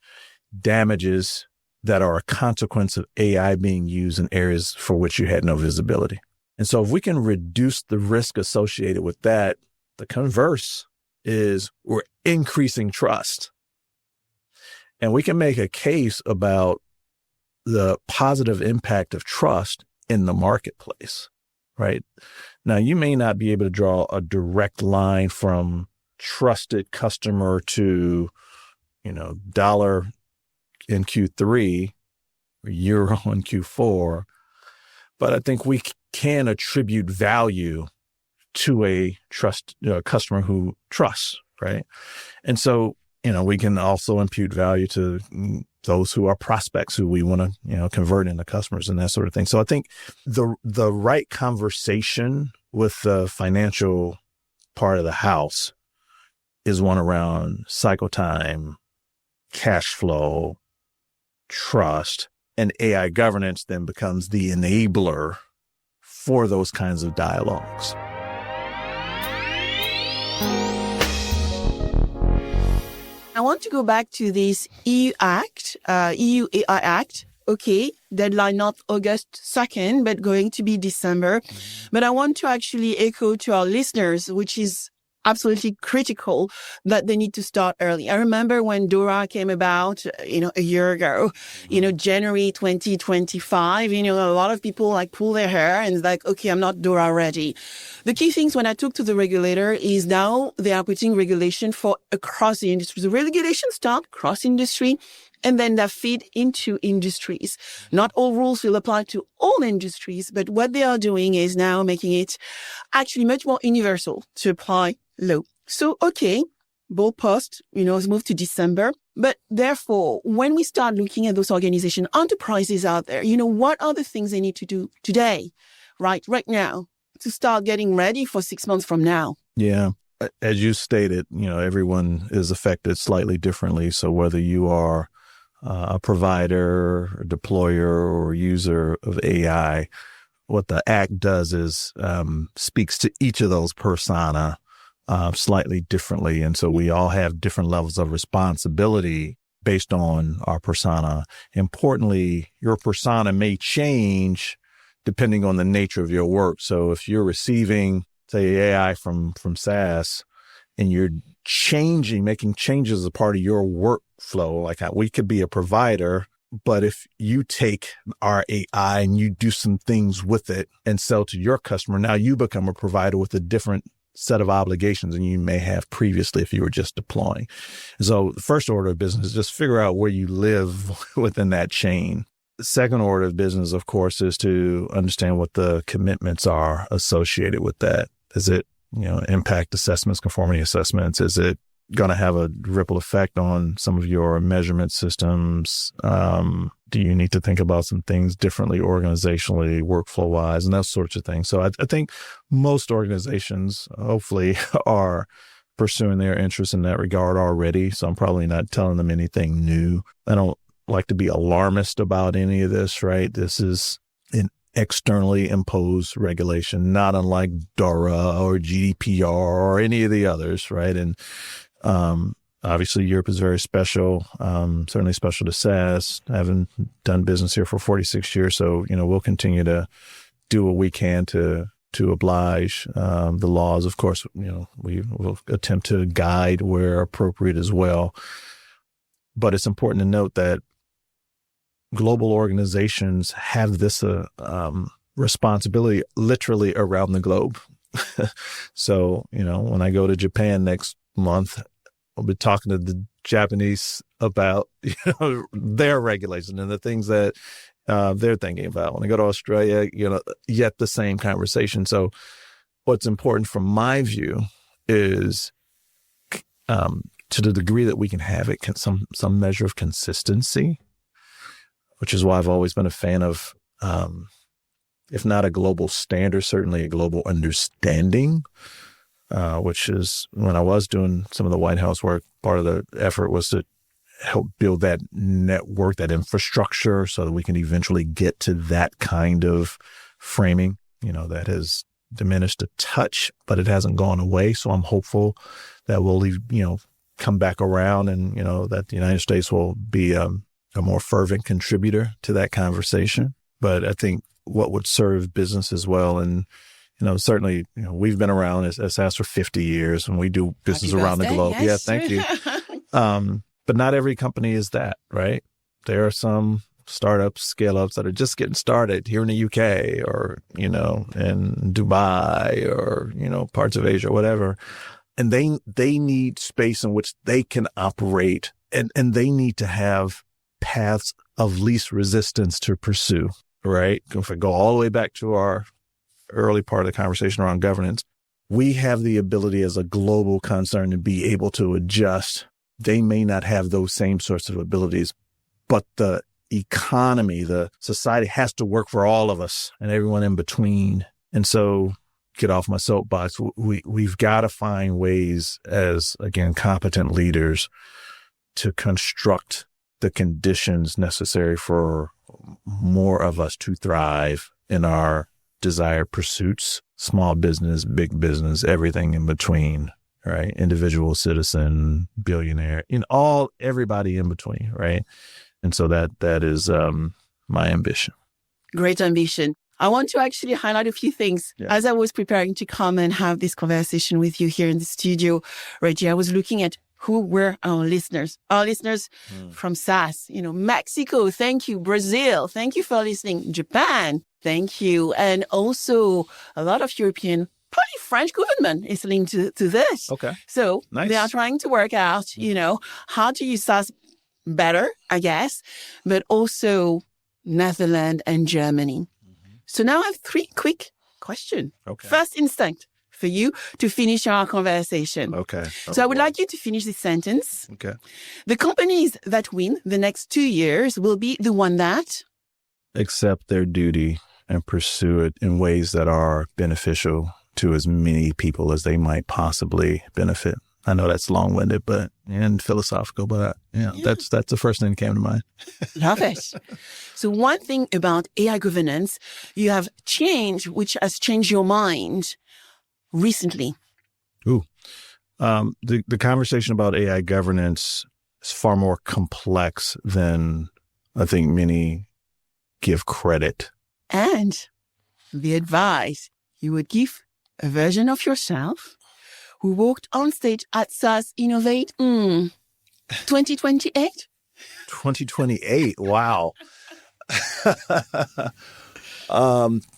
damages that are a consequence of AI being used in areas for which you had no visibility. And so if we can reduce the risk associated with that, the converse is we're increasing trust. And we can make a case about the positive impact of trust in the marketplace, right? Now, you may not be able to draw a direct line from trusted customer to, dollar in Q3 or euro in Q4, but I think we can attribute value to a customer who trusts, right? And so, we can also impute value to those who are prospects who we want to, convert into customers and that sort of thing. So I think the right conversation with the financial part of the house is one around cycle time, cash flow, trust, and AI governance then becomes the enabler for those kinds of dialogues. I want to go back to this EU AI Act. Okay, deadline not August 2nd, but going to be December. But I want to actually echo to our listeners, which is absolutely critical, that they need to start early. I remember when DORA came about, a year ago, January 2025, a lot of people pull their hair and okay, I'm not DORA ready. The key things when I talk to the regulator is now they are putting regulation for across the industry. The regulation start cross industry and then they feed into industries. Not all rules will apply to all industries, but what they are doing is now making it actually much more universal to apply law. So, okay, ball post, has moved to December. But therefore, when we start looking at those organizations, enterprises out there, what are the things they need to do today, right now, to start getting ready for 6 months from now? Yeah. As you stated, everyone is affected slightly differently. So whether you are a provider, a deployer, or user of AI, what the Act does is speaks to each of those persona slightly differently. And so we all have different levels of responsibility based on our persona. Importantly, your persona may change depending on the nature of your work. So if you're receiving, say, AI from SaaS, and you're making changes as a part of your workflow, we could be a provider, but if you take our AI and you do some things with it and sell to your customer, now you become a provider with a different set of obligations than you may have previously if you were just deploying. So the first order of business is just figure out where you live within that chain. The second order of business, of course, is to understand what the commitments are associated with that. Is it, impact assessments, conformity assessments? Is it going to have a ripple effect on some of your measurement systems? Do you need to think about some things differently organizationally, workflow-wise, and those sorts of things? So I think most organizations, hopefully, are pursuing their interests in that regard already. So I'm probably not telling them anything new. I don't like to be alarmist about any of this, right? This is an externally imposed regulation, not unlike DORA or GDPR or any of the others, right? And obviously, Europe is very special, certainly special to SAS. I haven't done business here for 46 years, so, we'll continue to do what we can to oblige the laws. Of course, we will attempt to guide where appropriate as well. But it's important to note that global organizations have this responsibility literally around the globe. So, when I go to Japan next month, I'll be talking to the Japanese about their regulation and the things that they're thinking about. When I go to Australia, yet the same conversation. So what's important from my view is to the degree that we can have it, some measure of consistency, which is why I've always been a fan of, if not a global standard, certainly a global understanding, which is when I was doing some of the White House work, part of the effort was to help build that network, that infrastructure, so that we can eventually get to that kind of framing, that has diminished a touch, but it hasn't gone away. So I'm hopeful that we'll, come back around and, that the United States will be a more fervent contributor to that conversation. But I think what would serve business as well, and certainly, we've been around as SAS for 50 years and we do business around the globe. Yes. Yeah, thank you. But not every company is that, right? There are some startups, scale-ups that are just getting started here in the UK or, in Dubai or, parts of Asia, whatever. And they need space in which they can operate and they need to have paths of least resistance to pursue, right? If I go all the way back to our early part of the conversation around governance, we have the ability as a global concern to be able to adjust. They may not have those same sorts of abilities, but the economy, the society has to work for all of us and everyone in between. And so, get off my soapbox, we've got to find ways as, again, competent leaders to construct the conditions necessary for more of us to thrive in our desired pursuits, small business, big business, everything in between, right? Individual, citizen, billionaire, everybody in between, right? And so that is my ambition. Great ambition. I want to actually highlight a few things. Yeah. As I was preparing to come and have this conversation with you here in the studio, Reggie, I was looking at who were our listeners. Our listeners from SAS, Mexico, thank you. Brazil, thank you for listening. Japan, thank you. And also a lot of European, probably French government is linked to this. Okay. So nice. They are trying to work out, how to use SAS better, I guess, but also Netherlands and Germany. So now I have 3 quick questions. Okay. First instinct for you to finish our conversation. Okay. So I would like you to finish this sentence. Okay. The companies that win the next 2 years will be the one that accept their duty and pursue it in ways that are beneficial to as many people as they might possibly benefit. I know that's long-winded, and philosophical, but that's the first thing that came to mind. Love it. So one thing about AI governance, you have changed, which has changed your mind recently. Ooh, the conversation about AI governance is far more complex than I think many give credit. And the advice you would give a version of yourself who walked on stage at SAS Innovate 2028? 2028, wow.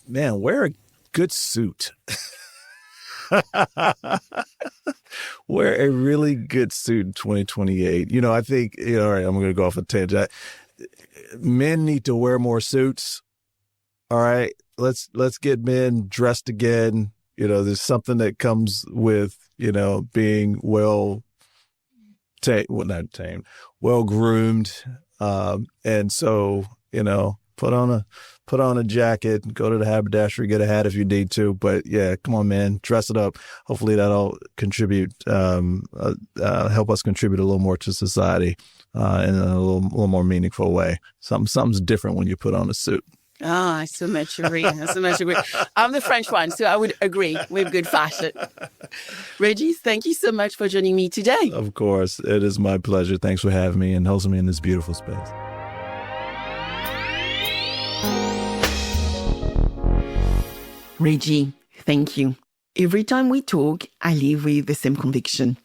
Man, wear a good suit. Wear a really good suit in 2028. I think, all right, I'm going to go off a tangent. Men need to wear more suits. All right, let's get men dressed again. There's something that comes with, being well groomed. And so, put on put on a jacket, go to the haberdashery, get a hat if you need to. But yeah, come on, man, dress it up. Hopefully that'll contribute, help us contribute a little more to society in a little more meaningful way. Something's different when you put on a suit. Oh, I so much agree. I'm the French one, so I would agree with good fashion. Reggie, thank you so much for joining me today. Of course. It is my pleasure. Thanks for having me and hosting me in this beautiful space. Reggie, thank you. Every time we talk, I leave with the same conviction,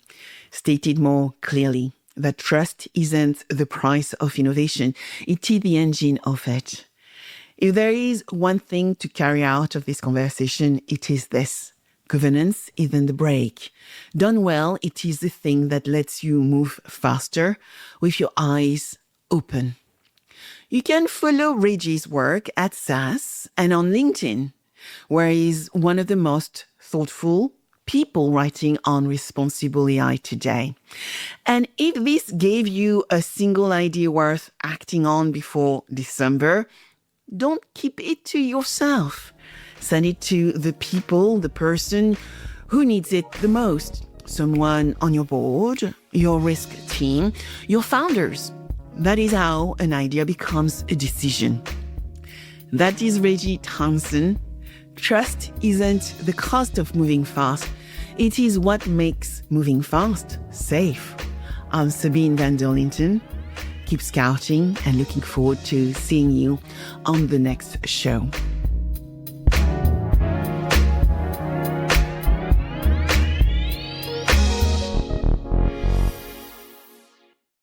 stated more clearly, that trust isn't the price of innovation, it is the engine of it. If there is one thing to carry out of this conversation, it is this. Governance isn't the brake. Done well, it is the thing that lets you move faster with your eyes open. You can follow Reggie's work at SAS and on LinkedIn, where he's one of the most thoughtful people writing on responsible AI today. And if this gave you a single idea worth acting on before December, don't keep it to yourself. Send it to the person who needs it the most. Someone on your board, your risk team, your founders. That is how an idea becomes a decision. That is Reggie Townsend. Trust isn't the cost of moving fast. It is what makes moving fast safe. I'm Sabine VanderLinden. Keep scouting and looking forward to seeing you on the next show.